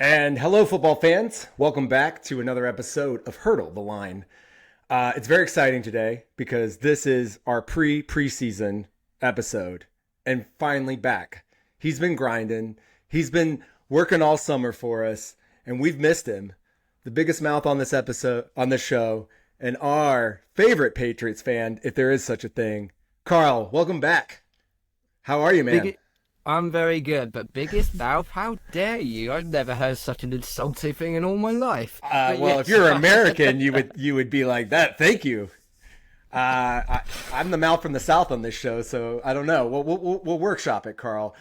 And hello, football fans. Welcome back to another episode of Hurdle the Line. It's very exciting today because this is our preseason episode and finally back. He's been grinding. He's been working all summer for us, and we've missed him. The biggest mouth on this episode, on this show, and our favorite Patriots fan, if there is such a thing. Karl, welcome back. How are you, man? I'm very good, but biggest mouth? How dare you? I've never heard such an insulting thing in all my life. Well, if you're American, you would be like that. Thank you. I'm the mouth from the South on this show, so I don't know. We'll workshop it, Karl.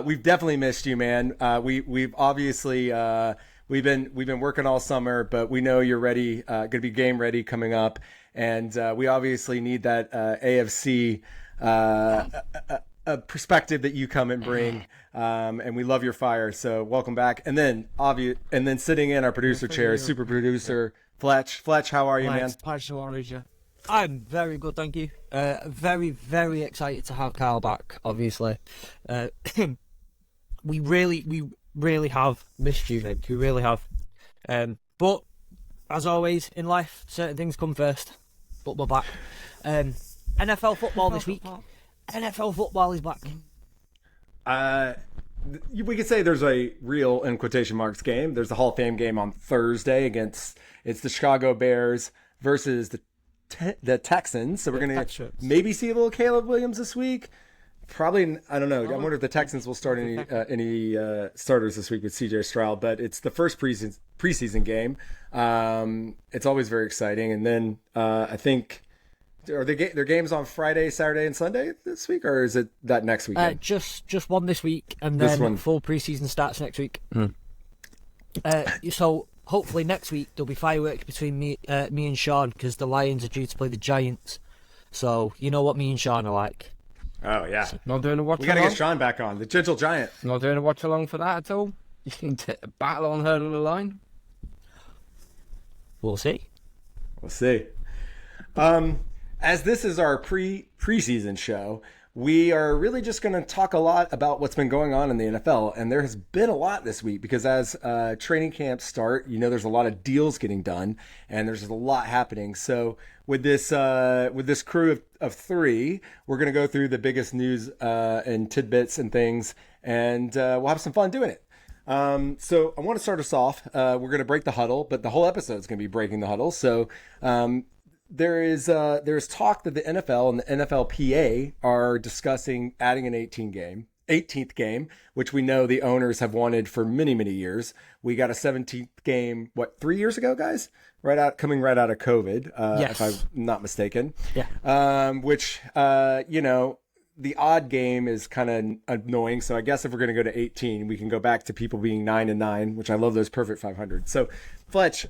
We've definitely missed you, man. We've obviously we've been working all summer, but we know you're ready. Going to be game ready coming up, and we obviously need that AFC. A perspective that you come and bring, and we love your fire. So welcome back. And then sitting in our producer chair, super producer Fletch. Fletch, how are you, man? I'm very good, thank you. Very, very excited to have Karl back. Obviously, we really have missed you, mate. We really have. But as always in life, certain things come first. But we're back. NFL football this week. NFL football is back. We could say there's a real, in quotation marks, game. There's the Hall of Fame game on Thursday it's the Chicago Bears versus the Texans. So we're going to maybe see a little Caleb Williams this week. Probably, I don't know. I wonder if the Texans will start any starters this week with CJ Stroud. But it's the first preseason game. It's always very exciting. And then I think... Are their games on Friday, Saturday, and Sunday this week, or is it that next weekend? Just one this week, and then full preseason starts next week. So hopefully next week there'll be fireworks between me and Sean, because the Lions are due to play the Giants. So you know what me and Sean are like. Oh yeah, not doing a watch. We got to get Sean back on, the gentle giant. Not doing a watch along for that at all. You can battle on Hurdle the Line. We'll see. As this is our preseason show, we are really just going to talk a lot about what's been going on in the NFL. And there has been a lot this week because as training camps start, there's a lot of deals getting done and there's a lot happening. So with this crew of three, we're going to go through the biggest news and tidbits and things, and we'll have some fun doing it. So I want to start us off. We're going to break the huddle, but the whole episode is going to be breaking the huddle. So there's talk that the NFL and the NFLPA are discussing adding an 18th game, which we know the owners have wanted for many, many years. We got a 17th game, 3 years ago, guys? Coming right out of COVID, yes. If I'm not mistaken. Yeah. Which, the odd game is kind of annoying. So I guess if we're going to go to 18, we can go back to people being 9-9, which I love those perfect 500. So, Fletch,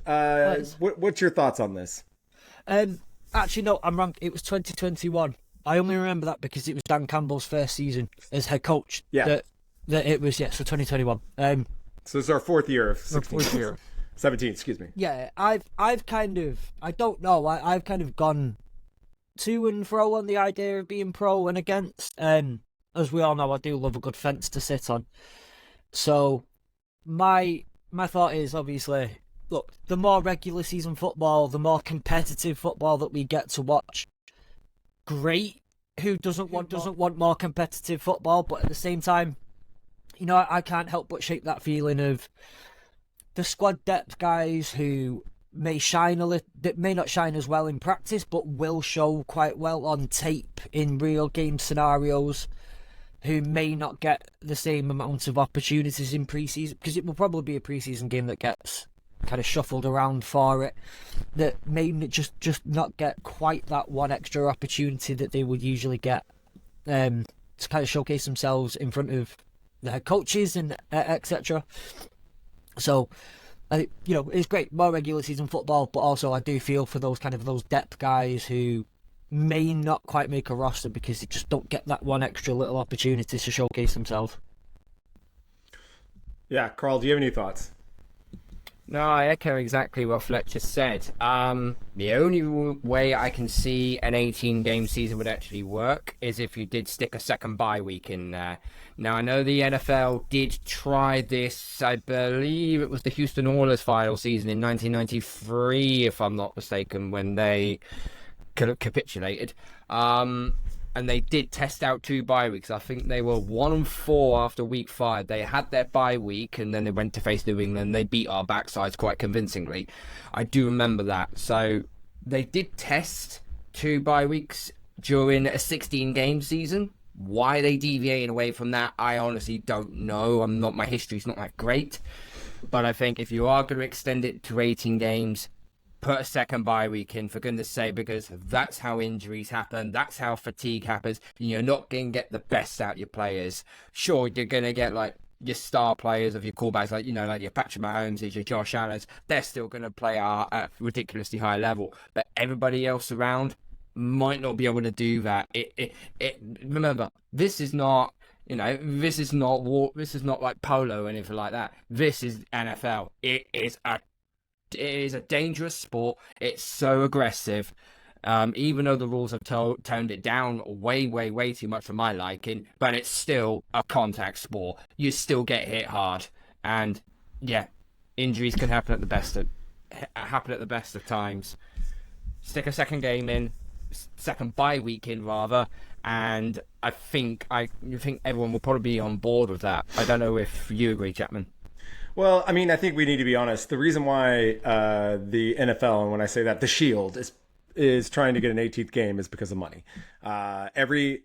what's your thoughts on this? Actually, no, I'm wrong. It was 2021. I only remember that because it was Dan Campbell's first season as head coach. Yeah. That it was, so 2021. So this is our fourth year of 16. 17, excuse me. Yeah, I've kind of, I don't know, I've kind of gone to and fro on the idea of being pro and against. As we all know, I do love a good fence to sit on. So my thought is obviously, look, the more regular season football, the more competitive football that we get to watch, great. Who doesn't want more competitive football? But at the same time, I can't help but shape that feeling of the squad depth guys who may not shine as well in practice, but will show quite well on tape in real game scenarios, who may not get the same amount of opportunities in preseason, because it will probably be a preseason game that gets kind of shuffled around for it, that may just not get quite that one extra opportunity that they would usually get to kind of showcase themselves in front of the head coaches and etc. So I think, it's great, more regular season football, but also I do feel for those depth guys who may not quite make a roster because they just don't get that one extra little opportunity to showcase themselves. Yeah, Karl, do you have any thoughts? No, I echo exactly what Fletcher said. The only way I can see an 18-game season would actually work is if you did stick a second bye week in there. Now, I know the NFL did try this. I believe it was the Houston Oilers final season in 1993, if I'm not mistaken, when they capitulated. And they did test out 2 bye weeks. I think they were 1-4 after week 5. They had their bye week, and then they went to face New England. They beat our backsides quite convincingly. I do remember that. So they did test 2 bye weeks during a 16-game season. Why they deviated away from that, I honestly don't know. My history's not that great. But I think if you are going to extend it to 18 games, put a second bye week in, for goodness sake, because that's how injuries happen. That's how fatigue happens. You're not going to get the best out of your players. Sure, you're going to get like your star players of your callbacks, like like your Patrick Mahomes, your Josh Allen's. They're still going to play at a ridiculously high level, but everybody else around might not be able to do that. Remember, this is not. This is not like polo or anything like that. This is NFL. It is a dangerous sport. It's so aggressive. Even though the rules have toned it down way, way, way too much for my liking, but it's still a contact sport. You still get hit hard, and yeah, injuries can happen at the best of times. Stick a second game in, second bye week in rather, and I think everyone will probably be on board with that. I don't know if you agree, Chapman. Well, I mean, I think we need to be honest. The reason why the NFL, and when I say that, the Shield is trying to get an 18th game is because of money. Every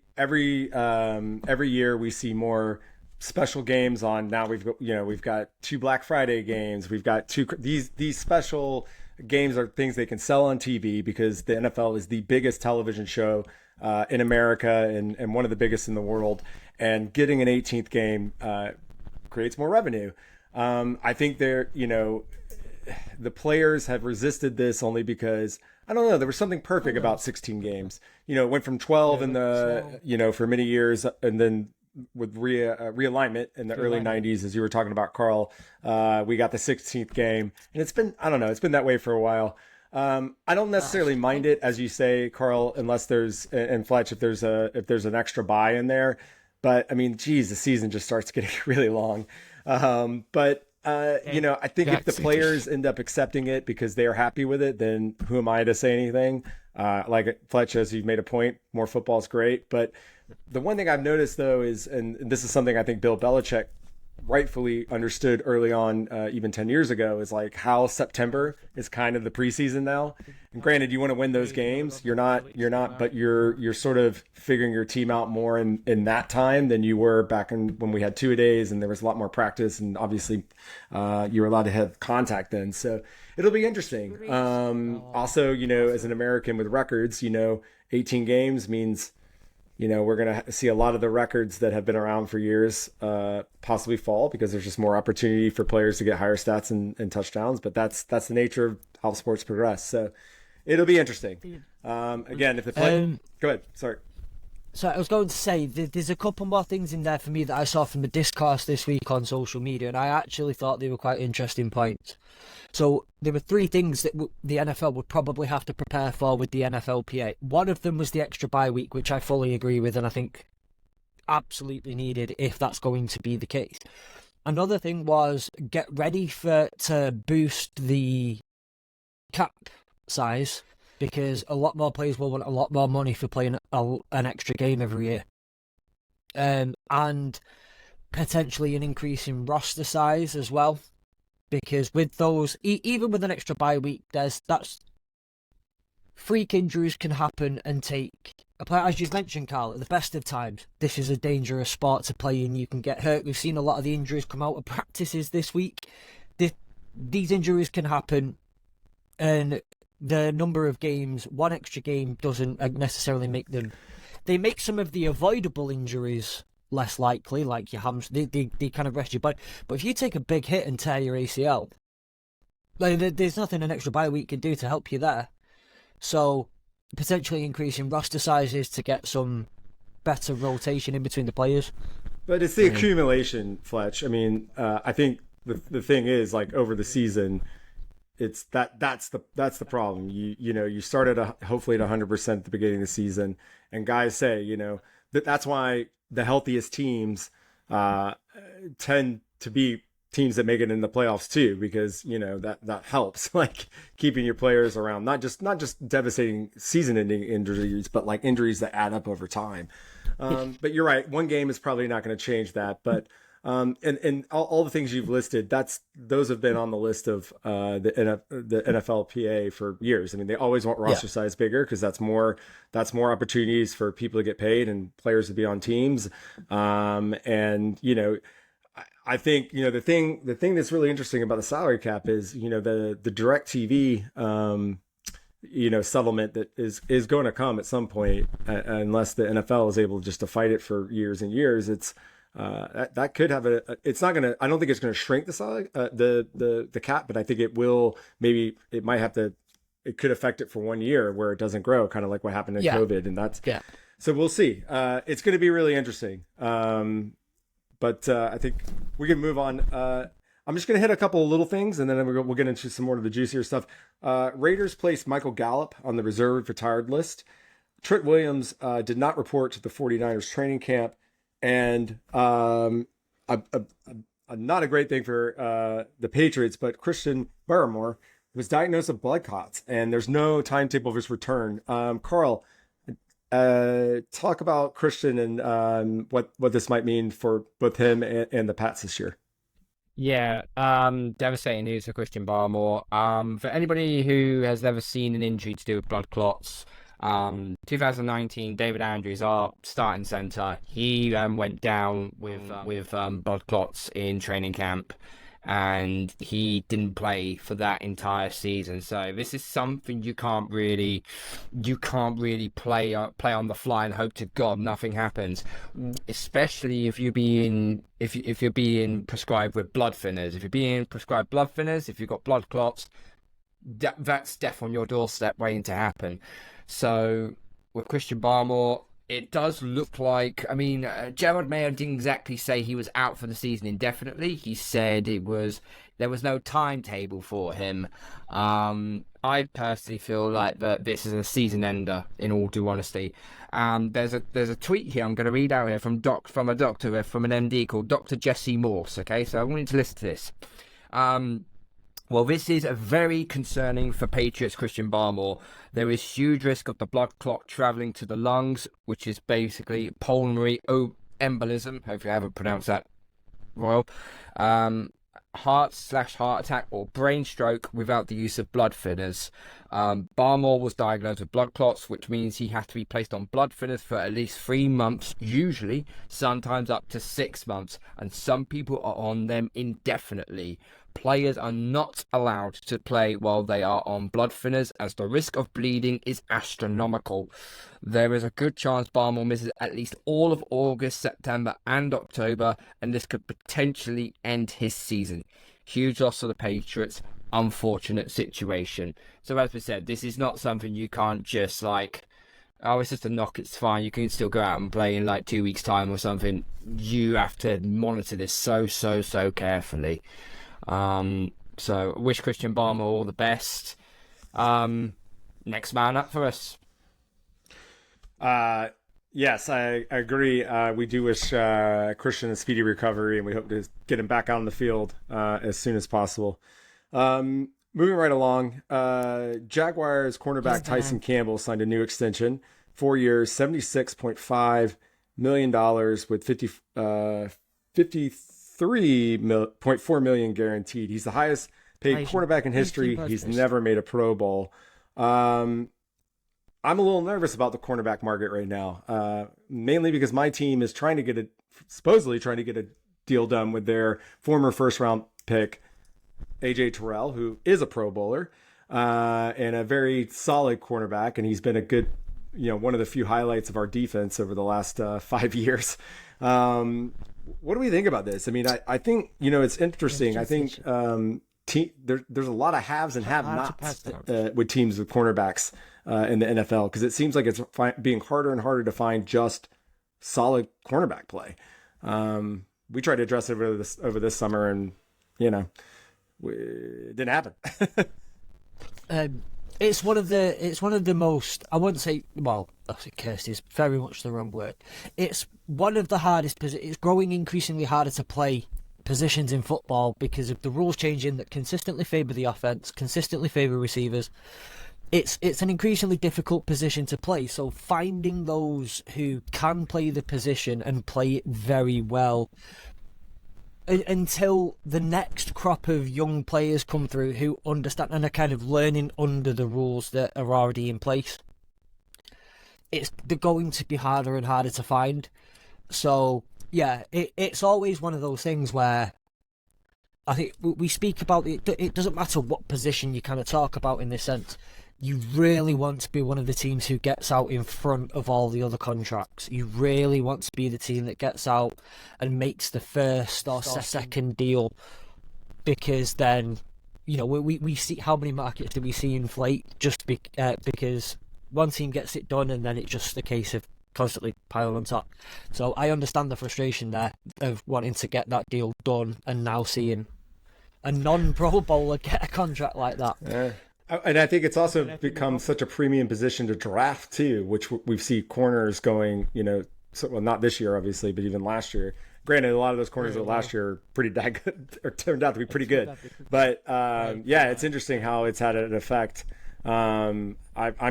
year we see more special games on. Now we've got 2 Black Friday games. We've got these special games are things they can sell on TV because the NFL is the biggest television show in America and one of the biggest in the world. And getting an 18th game creates more revenue. I think the players have resisted this only because, I don't know, there was something perfect about 16 games. It went from 12 for many years, and then with realignment in the early 90s, as you were talking about, Karl, we got the 16th game, and it's been that way for a while. I don't necessarily mind it, as you say, Karl, unless there's, and Fletch, if there's an extra bye in there. But I mean, geez, the season just starts getting really long. I think if the players end up accepting it because they are happy with it, then who am I to say anything? Like Fletch, as you've made a point, more football is great. But the one thing I've noticed, though, is, and this is something I think Bill Belichick rightfully understood early on, even 10 years ago, is like how September is kind of the preseason now. And granted, you want to win those games. You're not, but you're sort of figuring your team out more in that time than you were back when we had 2-a-days and there was a lot more practice. And obviously you were allowed to have contact then. So it'll be interesting. Also, as an American with records, 18 games means, we're going to see a lot of the records that have been around for years possibly fall because there's just more opportunity for players to get higher stats and touchdowns. But that's the nature of how sports progress. So it'll be interesting. Again, if the play... Go ahead. Sorry. So I was going to say, there's a couple more things in there for me that I saw from the discourse this week on social media, and I actually thought they were quite interesting points. So there were 3 things that the NFL would probably have to prepare for with the NFLPA. One of them was the extra bye week, which I fully agree with, and I think absolutely needed if that's going to be the case. Another thing was get ready to boost the cap size, because a lot more players will want a lot more money for playing an extra game every year. And potentially an increase in roster size as well. Because with those, even with an extra bye week, that's freak injuries can happen and take a player, as you've mentioned, Karl, at the best of times. This is a dangerous sport to play in. You can get hurt. We've seen a lot of the injuries come out of practices this week. These injuries can happen, and the number of games, one extra game doesn't necessarily make them. They make some of the avoidable injuries less likely, like your hams. They kind of rest your body. But if you take a big hit and tear your ACL, there's nothing an extra bye week can do to help you there. So potentially increasing roster sizes to get some better rotation in between the players. But it's the accumulation, Fletch. I mean, I think the thing is, like, over the season, that's the problem. You start at hopefully at 100% at the beginning of the season, and guys say that's why the healthiest teams tend to be teams that make it in the playoffs too, because that helps, like keeping your players around, not just devastating season-ending injuries, but like injuries that add up over time. But you're right, one game is probably not going to change that. But and all the things you've listed, those have been on the list of the NFLPA for years. I mean, they always want roster size bigger because that's more opportunities for people to get paid and players to be on teams. And I think the thing that's really interesting about the salary cap is the direct TV settlement that is going to come at some point, unless the NFL is able just to fight it for years and years. It's that could have it's not gonna, I don't think it's gonna shrink the salary, the cap, but I think it will. Maybe it could affect it for 1 year where it doesn't grow, kind of like what happened in COVID, and so we'll see. It's going to be really interesting. But I think we can move on. I'm just going to hit a couple of little things, and then we'll get into some more of the juicier stuff. Raiders placed Michael Gallup on the reserve retired list. Trent Williams did not report to the 49ers training camp, and not a great thing for the Patriots, but Christian Barmore was diagnosed with blood clots, and there's no timetable of his return. Karl, talk about Christian and what this might mean for both him and the Pats this year. Yeah, devastating news for Christian Barmore. For anybody who has never seen an injury to do with blood clots, 2019, David Andrews, our starting center, he went down with blood clots in training camp, and he didn't play for that entire season. So this is something you can't really play on the fly and hope to God nothing happens. Especially if you're being prescribed with blood thinners. If you're being prescribed blood thinners, if you've got blood clots, that's death on your doorstep waiting to happen. So with Christian Barmore, it does look like, Gerald Mayer didn't exactly say he was out for the season indefinitely. He said there was no timetable for him. I personally feel like that this is a season ender, in all due honesty. There's a tweet here I'm going to read out here from a doctor, from an MD called Dr. Jesse Morse. Okay, so I want you to listen to this. Well, this is very concerning for Patriots Christian Barmore. There is huge risk of the blood clot traveling to the lungs, which is basically pulmonary embolism. Hopefully I haven't pronounced that well. Heart/heart attack or brain stroke without the use of blood thinners. Barmore was diagnosed with blood clots, which means he has to be placed on blood thinners for at least 3 months, usually, sometimes up to 6 months, and some people are on them indefinitely. Players are not allowed to play while they are on blood thinners, as the risk of bleeding is astronomical. There is a good chance Barmore misses at least all of August, September and October, and this could potentially end his season. Huge loss for the Patriots. Unfortunate situation. So as we said, this is not something you can't just it's just a knock, it's fine, you can still go out and play in 2 weeks time or something. You have to monitor this so carefully. So wish Christian Barmore all the best. Next man up for us. Yes, I agree. We do wish Christian a speedy recovery, and we hope to get him back out on the field as soon as possible. Moving right along, Jaguars cornerback Tyson Campbell signed a new extension, 4 years, $76.5 million with 53.4 million guaranteed. He's the highest paid cornerback in history. He's never made a Pro Bowl. I'm a little nervous about the cornerback market right now, mainly because my team is supposedly trying to get a deal done with their former first round pick, AJ Terrell, who is a Pro Bowler, and a very solid cornerback. And he's been a good, one of the few highlights of our defense over the last 5 years. What do we think about this? I think, it's interesting. I think there's a lot of haves and have-nots with teams with cornerbacks in the NFL, because it seems like it's being harder and harder to find just solid cornerback play. We tried to address it over this summer, and it didn't happen. It's one of the most, I wouldn't say, well, cursed is very much the wrong word. It's one of the hardest. It's growing increasingly harder to play positions in football because of the rules changing that consistently favour the offense, consistently favour receivers. It's an increasingly difficult position to play. So finding those who can play the position and play it very well until the next crop of young players come through who understand and are kind of learning under the rules that are already in place, they're going to be harder and harder to find. So yeah, it's always one of those things where I think we speak about it doesn't matter what position you kind of talk about in this sense. You really want to be one of the teams who gets out in front of all the other contracts. You really want to be the team that gets out and makes the first or second deal, because then, we see how many markets do we see inflate just because one team gets it done and then it's just a case of constantly piling on top. So I understand the frustration there of wanting to get that deal done and now seeing a non-Pro Bowler get a contract like that. Yeah. And I think it's also become such a premium position to draft too, which we see corners going, well, not this year obviously, but even last year. Granted, a lot of those corners of last year are pretty good, or turned out to be pretty good. But it's interesting how it's had an effect. I'm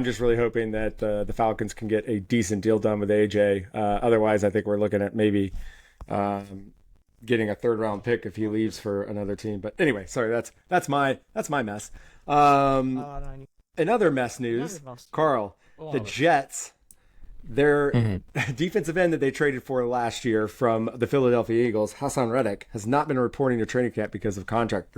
just really hoping that the Falcons can get a decent deal done with AJ. Otherwise, I think we're looking at maybe getting a third round pick if he leaves for another team. But anyway, sorry, that's my mess. In other mess news, Karl, the Jets, their defensive end that they traded for last year from the Philadelphia Eagles, Hassan Reddick, has not been reporting to training camp because of contract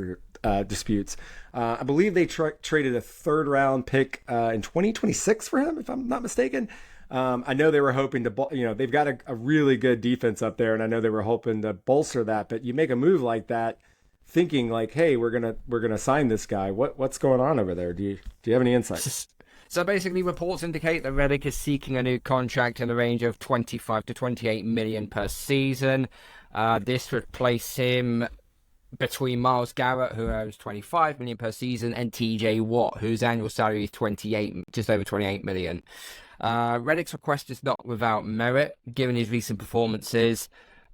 disputes. I believe they traded a third round pick in 2026 for him, if I'm not mistaken. I know they were hoping to, they've got a really good defense up there, and I know they were hoping to bolster that. But you make a move like that, thinking like, hey, we're gonna sign this guy. What's going on over there? Do you have any insight? So basically, reports indicate that Reddick is seeking a new contract in the range of 25 to 28 million per season. This would place him between Myles Garrett, who earns 25 million per season, and TJ Watt, whose annual salary is just over 28 million. Reddick's request is not without merit, given his recent performances.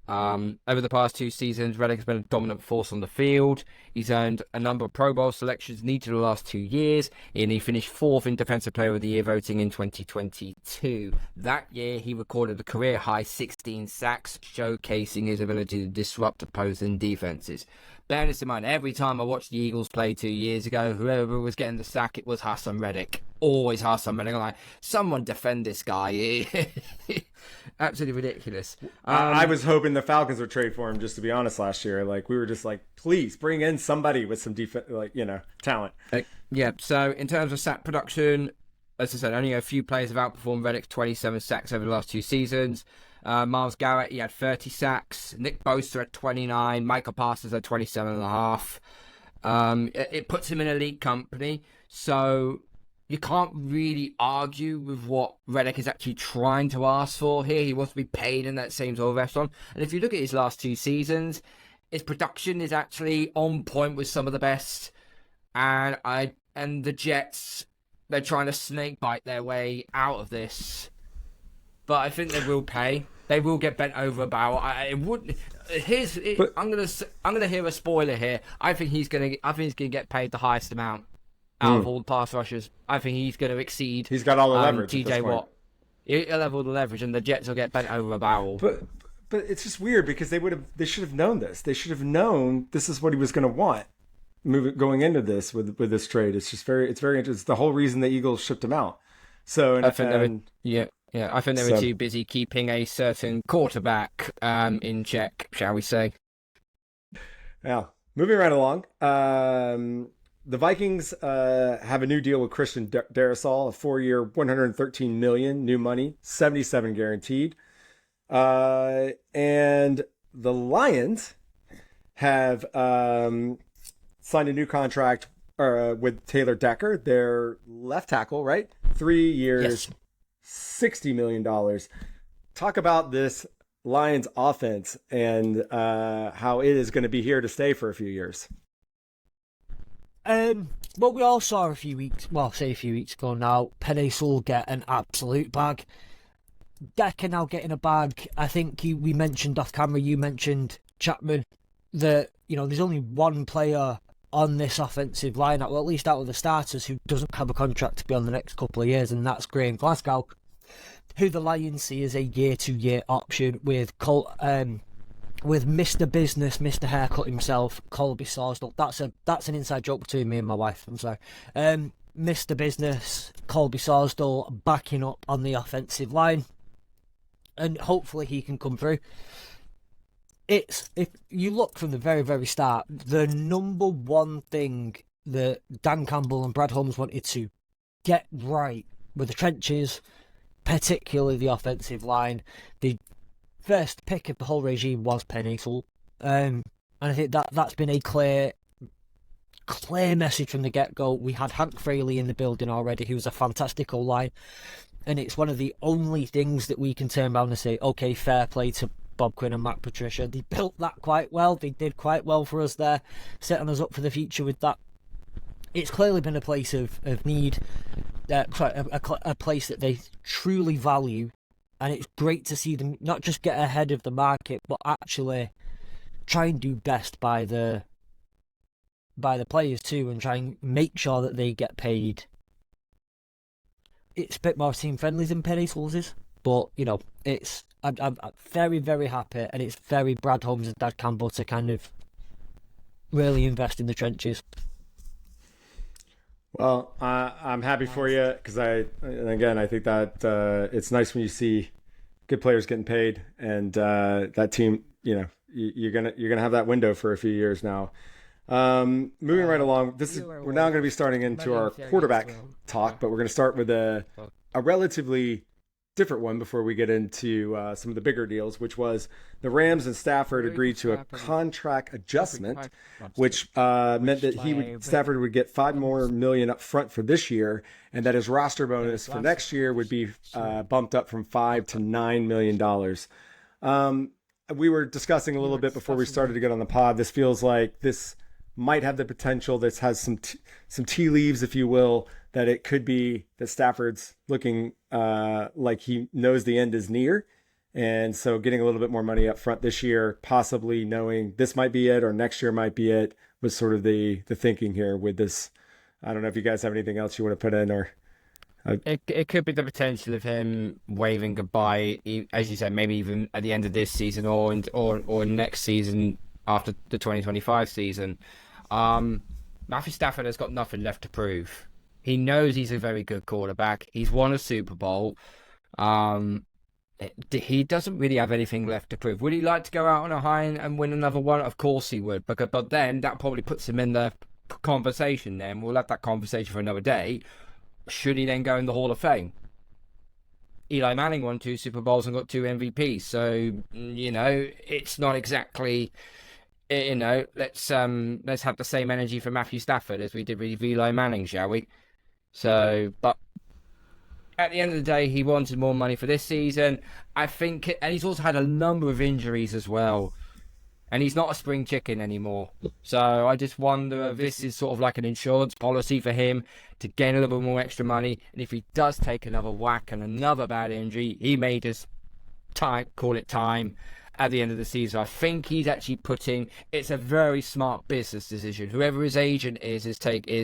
Over the past 2 seasons, Reddick has been a dominant force on the field. He's earned a number of Pro Bowl selections in each of the last 2 years, and he finished 4th in Defensive Player of the Year voting in 2022. That year, he recorded a career-high 16 sacks, showcasing his ability to disrupt opposing defenses. Bear this in mind, every time I watched the Eagles play 2 years ago, whoever was getting the sack, it was Hassan Reddick. Always Hassan Reddick. I'm like, someone defend this guy. Absolutely ridiculous. I was hoping the Falcons would trade for him, just to be honest, last year. Like, we were just like, please bring in somebody with some talent. Yeah, so in terms of sack production, as I said, only a few players have outperformed Reddick's 27 sacks over the last 2 seasons. Myles Garrett, he had 30 sacks. Nick Bosa at 29. Michael Parsons at 27.5. It puts him in elite company. So you can't really argue with what Reddick is actually trying to ask for here. He wants to be paid in that same sort of restaurant. And if you look at his last 2 seasons, his production is actually on point with some of the best. And the Jets, they're trying to snake bite their way out of this. But I think they will pay. They will get bent over a barrel. I'm gonna hear a spoiler here. I think he's gonna get paid the highest amount out of all the pass rushers. I think he's gonna exceed. He's got all the leverage. TJ Watt. He'll have all the leverage, and the Jets will get bent over a barrel. But it's just weird because they should have known this. They should have known this is what he was going to want. Going into this with this trade, it's very interesting. It's the whole reason the Eagles shipped him out. So I think I think they were too busy keeping a certain quarterback in check, shall we say. Now, moving right along, the Vikings have a new deal with Christian Darrisaw, a 4-year, $113 million, new money, $77 guaranteed. And the Lions have signed a new contract with Taylor Decker, their left tackle, right? 3 years, yes. $60 million. Talk about this Lions offense and how it is going to be here to stay for a few years. But we all saw a few weeks ago now, Penny Sewell get an absolute bag. Decker now getting a bag. I think we mentioned off camera, you mentioned Chapman, that, there's only one player on this offensive line, well, at least out of the starters, who doesn't have a contract to be on the next couple of years, and that's Graham Glasgow, who the Lions see as a year-to-year option with Mr. Business, Mr. Haircut himself, Colby Sarsdale. That's an inside joke between me and my wife, I'm sorry. Mr. Business, Colby Sarsdale backing up on the offensive line, and hopefully he can come through. If you look from the very, very start, the number one thing that Dan Campbell and Brad Holmes wanted to get right with the trenches, particularly the offensive line, the first pick of the whole regime was Penny Sewell. And I think that's been a clear message from the get-go. We had Hank Fraley in the building already, who was a fantastic O-line, and it's one of the only things that we can turn around and say, okay, fair play to Bob Quinn and Matt Patricia. They built that quite well. They did quite well for us there, setting us up for the future with that. It's clearly been a place of need, a place that they truly value, and it's great to see them not just get ahead of the market, but actually try and do best by the players too, and try and make sure that they get paid. It's a bit more team friendly than Penny Sewell's is, but I'm very, very happy, and it's very Brad Holmes and Dad Campbell to kind of really invest in the trenches. Well, I'm happy for you, because I think that it's nice when you see good players getting paid, and that team, you're gonna have that window for a few years now. Moving right along, we're now going to be starting into our quarterback talk, but we're going to start with a relatively different one before we get into some of the bigger deals, which was the Rams and Stafford agreed to a contract adjustment, which meant that Stafford would get $5 million up front for this year, and that his roster bonus for next year would be bumped up from $5 to $9 million. We were discussing a little bit before we started to get on the pod. This feels like this might have the potential. This has some tea leaves, if you will, that it could be that Stafford's looking like he knows the end is near. And so getting a little bit more money up front this year, possibly knowing this might be it or next year might be it, was sort of the thinking here with this. I don't know if you guys have anything else you want to put in, or... It could be the potential of him waving goodbye, as you said, maybe even at the end of this season or next season after the 2025 season. Matthew Stafford has got nothing left to prove. He knows he's a very good quarterback. He's won a Super Bowl. He doesn't really have anything left to prove. Would he like to go out on a high and win another one? Of course he would. But then that probably puts him in the conversation then. We'll have that conversation for another day. Should he then go in the Hall of Fame? Eli Manning won 2 Super Bowls and got 2 MVPs. So, it's not exactly... let's have the same energy for Matthew Stafford as we did with Eli Manning, shall we? So, but at the end of the day, he wanted more money for this season. I think, and he's also had a number of injuries as well. And he's not a spring chicken anymore. So I just wonder if this is sort of like an insurance policy for him to gain a little bit more extra money. And if he does take another whack and another bad injury, he may just call it time at the end of the season. I think he's actually it's a very smart business decision. Whoever his agent is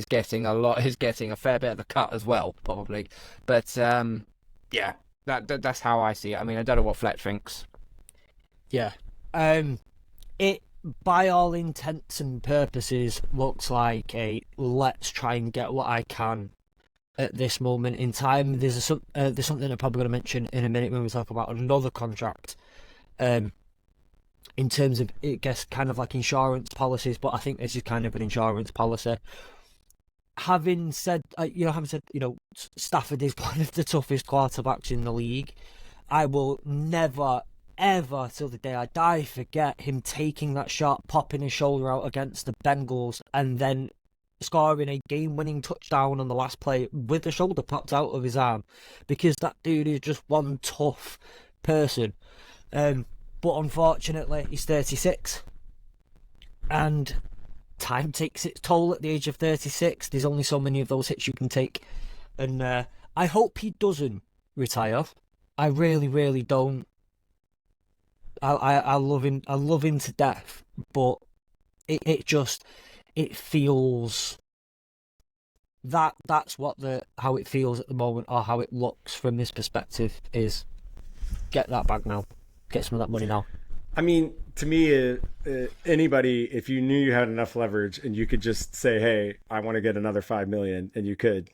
getting a fair bit of the cut as well, probably. But yeah, that's how I see it. I mean, I don't know what Fletch thinks. Yeah. It, by all intents and purposes, looks like a let's try and get what I can at this moment in time. There's something I'm probably going to mention in a minute when we talk about another contract. In terms of, I guess, kind of like insurance policies, but I think this is kind of an insurance policy. Having said, Stafford is one of the toughest quarterbacks in the league. I will never, ever, till the day I die, forget him taking that shot, popping his shoulder out against the Bengals, and then scoring a game-winning touchdown on the last play with the shoulder popped out of his arm, because that dude is just one tough person. But unfortunately, he's 36, and time takes its toll at the age of 36. There's only so many of those hits you can take. And I hope he doesn't retire. I really, really don't. I love him. I love him to death. But it feels that's how it feels at the moment, or how it looks from this perspective, is get that bag now. Get some of that money now. I mean, to me, anybody, if you knew you had enough leverage and you could just say, hey, I want to get another $5 million, and you'd do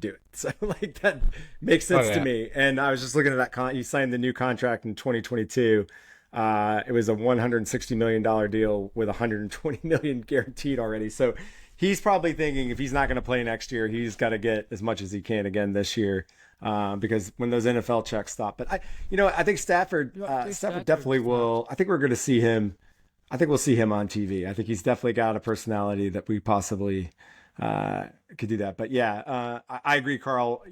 it. So like, that makes sense to me. And I was just looking at that he signed the new contract in 2022. It was a $160 million deal with $120 million guaranteed already. So he's probably thinking if he's not going to play next year, he's got to get as much as he can again this year. Because when those NFL checks stop, but I think Stafford definitely will. I think we're going to see him. I think we'll see him on TV. I think he's definitely got a personality that we possibly could do that. But yeah, I agree, Karl.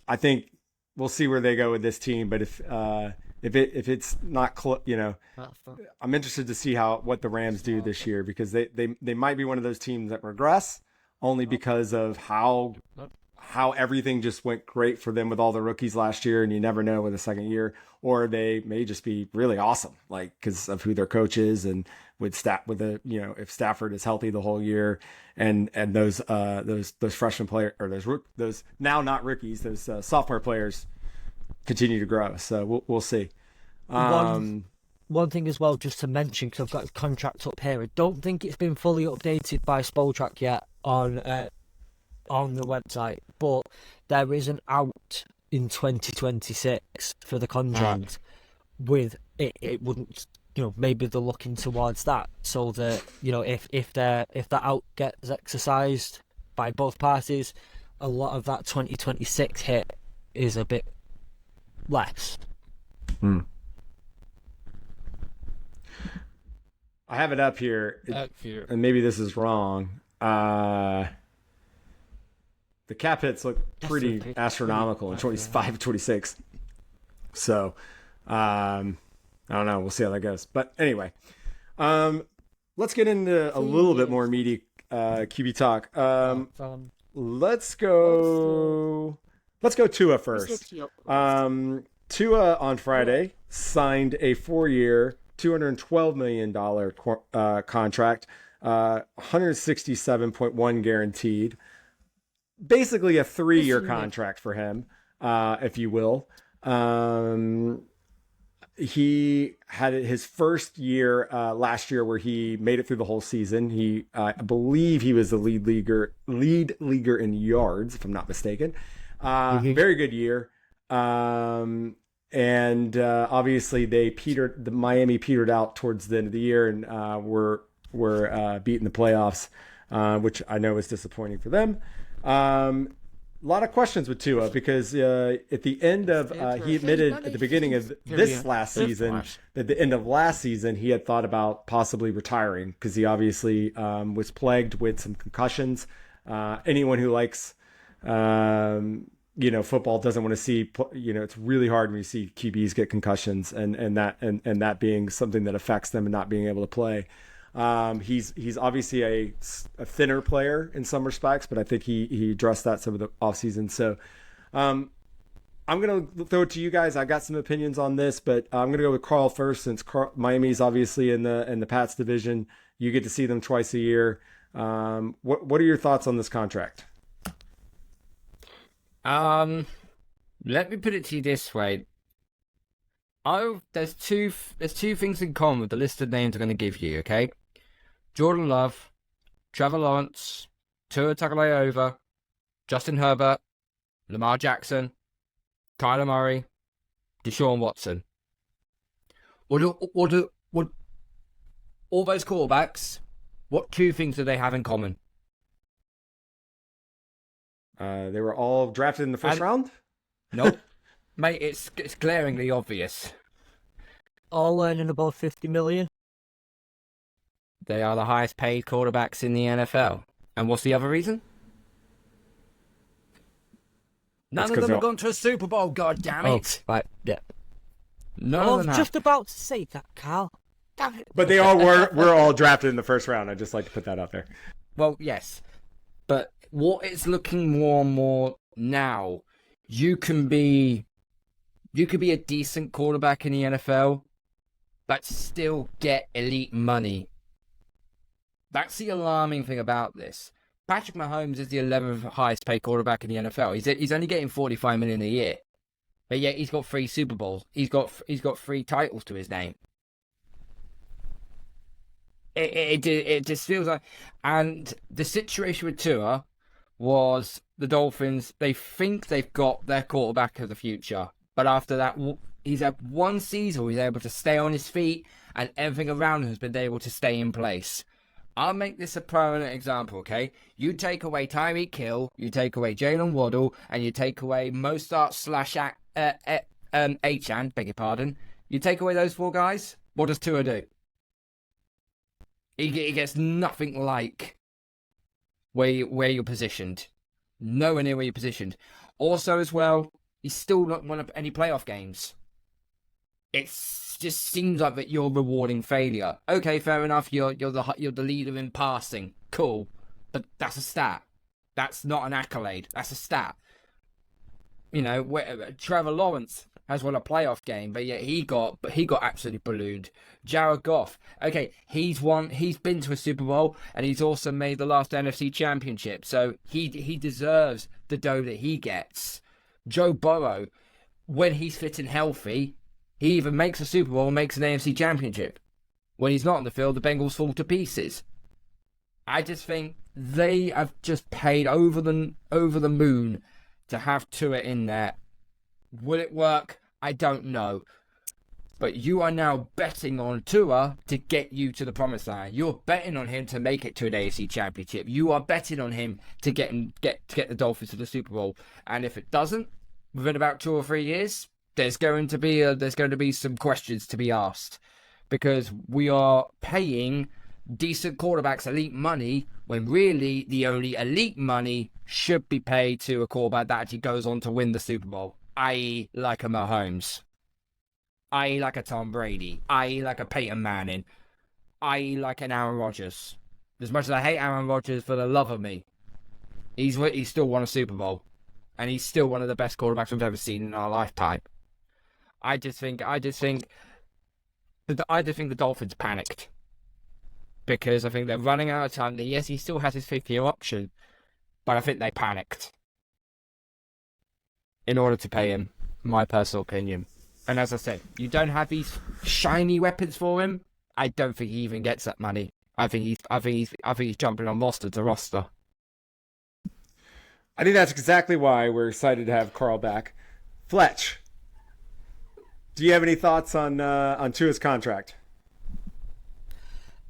I think we'll see where they go with this team. But if it's not, I'm interested to see what the Rams do this year, because they might be one of those teams that regress only because of how everything just went great for them with all the rookies last year, and you never know with the second year, or they may just be really awesome, like because of who their coach is, and if Stafford is healthy the whole year, and those freshman players, or those now not rookies, those sophomore players continue to grow. So we'll see. One thing as well, just to mention, because I've got his contract up here, I don't think it's been fully updated by Spotrac yet on the website, but there is an out in 2026 for the contract. With it wouldn't, maybe they're looking towards that, so that if that out gets exercised by both parties, a lot of that 2026 hit is a bit less. I have it up here, and maybe this is wrong. The cap hits look pretty astronomical in 25, 26. So, I don't know. We'll see how that goes. But anyway, let's get into a little bit more meaty QB talk. Let's go Tua first. Tua on Friday signed a 4-year, $212 million contract, 167.1 guaranteed. Basically a 3-year contract for him, if you will. He had his first year last year where he made it through the whole season. I believe he was the lead leaguer in yards, if I'm not mistaken. Very good year. And obviously the Miami petered out towards the end of the year, and were beating the playoffs, which I know is disappointing for them. A lot of questions with Tua, because at the end of he admitted at the beginning of this last season, at the end of last season, he had thought about possibly retiring, because he obviously was plagued with some concussions. Anyone who likes football doesn't want to see, it's really hard when you see QBs get concussions, and that being something that affects them and not being able to play. He's obviously a thinner player in some respects, but I think he addressed that some of the offseason. So I'm going to throw it to you guys. I got some opinions on this, but I'm going to go with Karl first, since Miami's obviously in the Pats division. You get to see them twice a year. What are your thoughts on this contract? Let me put it to you this way. There's two things in common with the list of names I'm going to give you, okay? Jordan Love, Trevor Lawrence, Tua Tagovailoa, Justin Herbert, Lamar Jackson, Kyler Murray, Deshaun Watson. What all those quarterbacks, what two things do they have in common? They were all drafted in the first round? Nope. Mate, it's glaringly obvious. All earning above 50 million. They are the highest paid quarterbacks in the NFL. And what's the other reason? None of them have gone to a Super Bowl, god damn it. Oh, right, yeah. None I of was them just about to say that, Carl. Damn it. But they all were all drafted in the first round. I'd just like to put that out there. Well, yes. But what it's looking more and more now, you could be a decent quarterback in the NFL, but still get elite money. That's the alarming thing about this. Patrick Mahomes is the 11th highest paid quarterback in the NFL. He's only getting $45 million a year, but yet he's got 3 Super Bowls. He's got 3 titles to his name. It just feels like, and the situation with Tua was the Dolphins. They think they've got their quarterback of the future, but after that, he's had one season where he's able to stay on his feet, and everything around him has been able to stay in place. I'll make this a prominent example, okay? You take away Tyreek Hill, you take away Jalen Waddle, and you take away Mostert / Achane, beg your pardon. You take away those 4 guys, what does Tua do? He gets nothing like where you're positioned. Nowhere near where you're positioned. Also, as well, he's still not won any playoff games. It just seems like that you're rewarding failure. Okay, fair enough. You're the leader in passing. Cool, but that's a stat. That's not an accolade. That's a stat. You know, Trevor Lawrence has won a playoff game, but yet he got absolutely ballooned. Jared Goff, okay, he's been to a Super Bowl, and he's also made the last NFC Championship, so he deserves the dough that he gets. Joe Burrow, when he's fit and healthy, he either makes a Super Bowl or makes an AFC Championship. When he's not on the field, the Bengals fall to pieces. I just think they have just paid over the moon to have Tua in there. Will it work? I don't know. But you are now betting on Tua to get you to the promised land. You're betting on him to make it to an AFC Championship. You are betting on him to get the Dolphins to the Super Bowl. And if it doesn't, within about 2 or 3 years, there's going to be some questions to be asked, because we are paying decent quarterbacks elite money when really the only elite money should be paid to a quarterback that actually goes on to win the Super Bowl, i.e. like a Mahomes, i.e. like a Tom Brady, i.e. like a Peyton Manning, i.e. like an Aaron Rodgers. As much as I hate Aaron Rodgers for the love of me, he's still won a Super Bowl, and he's still one of the best quarterbacks we've ever seen in our lifetime. I just think the Dolphins panicked, because I think they're running out of time. Yes, he still has his 5th-year option, but I think they panicked in order to pay him, my personal opinion. And as I said, you don't have these shiny weapons for him. I don't think he even gets that money. I think he's jumping on roster to roster. I think that's exactly why we're excited to have Karl back. Fletch, do you have any thoughts on Tua's contract?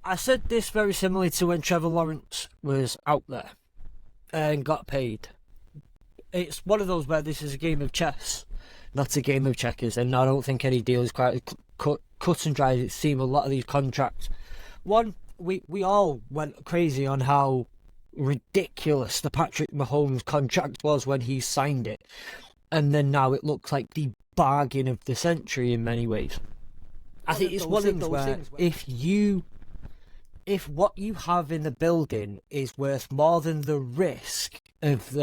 I said this very similarly to when Trevor Lawrence was out there and got paid. It's one of those where this is a game of chess, not a game of checkers, and I don't think any deal is quite cut and dry as it seems. A lot of these contracts. One, we all went crazy on how ridiculous the Patrick Mahomes contract was when he signed it, and then now it looks like the bargain of the century in many ways. I think it's one of those things where if what you have in the building is worth more than the risk of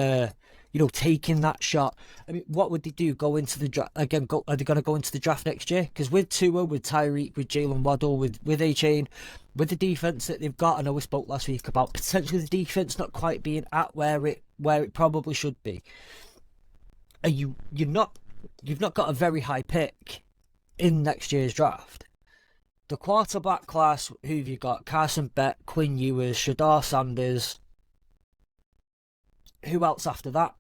taking that shot. I mean, what would they do? Go into the draft again? Are they going to go into the draft next year? Because with Tua, with Tyreek, with Jalen Waddle, with Achane, with the defense that they've got, I know we spoke last week about potentially the defense not quite being at where it probably should be. You've not got a very high pick in next year's draft. The quarterback class, who've you got? Carson Beck, Quinn Ewers, Shador Sanders. Who else after that?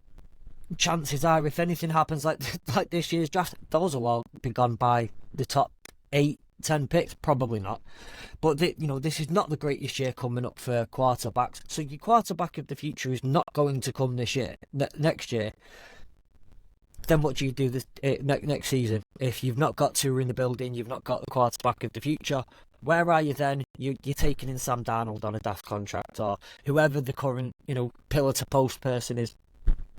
Chances are, if anything happens like this year's draft, those will all be gone by the top 8-10 picks. Probably not. But this is not the greatest year coming up for quarterbacks. So your quarterback of the future is not going to come this year, next year. Then what do you do next season? If you've not got Tua in the building, you've not got the quarterback of the future, where are you then? You're taking in Sam Darnold on a daft contract, or whoever the current pillar to post person is.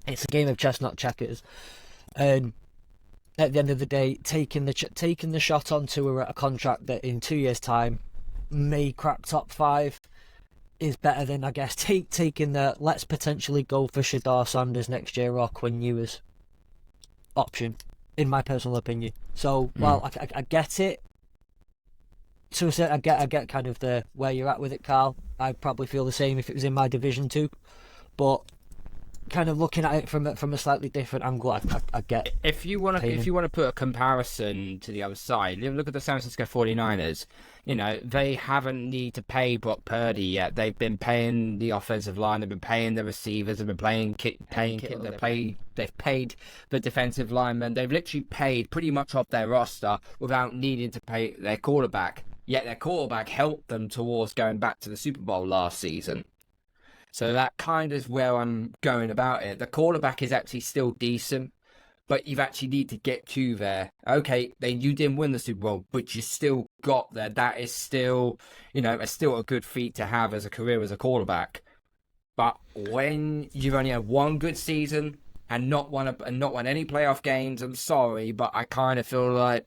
It's a game of chess, not checkers. And at the end of the day, taking the shot on Tua at a contract that in 2 years' time may crack top 5 is better than, I guess, taking the let's potentially go for Shadar Sanders next year or Quinn Ewers option, in my personal opinion. So, well, I get it. So I get kind of the where you're at with it, Karl. I'd probably feel the same if it was in my division too, but kind of looking at it from a slightly different angle, I get. If you want to put a comparison to the other side, look at the San Francisco 49ers. You know, they haven't need to pay Brock Purdy yet. They've been paying the offensive line, they've been paying the receivers, they've been they've paid the defensive linemen. They've literally paid pretty much off their roster without needing to pay their quarterback. Yet their quarterback helped them towards going back to the Super Bowl last season. So that kind of is where I'm going about it. The quarterback is actually still decent, but you actually need to get to there. Okay, you didn't win the Super Bowl, but you still got there. That is still, it's still a good feat to have as a career as a quarterback. But when you've only had one good season and not won any playoff games, I'm sorry, but I kind of feel like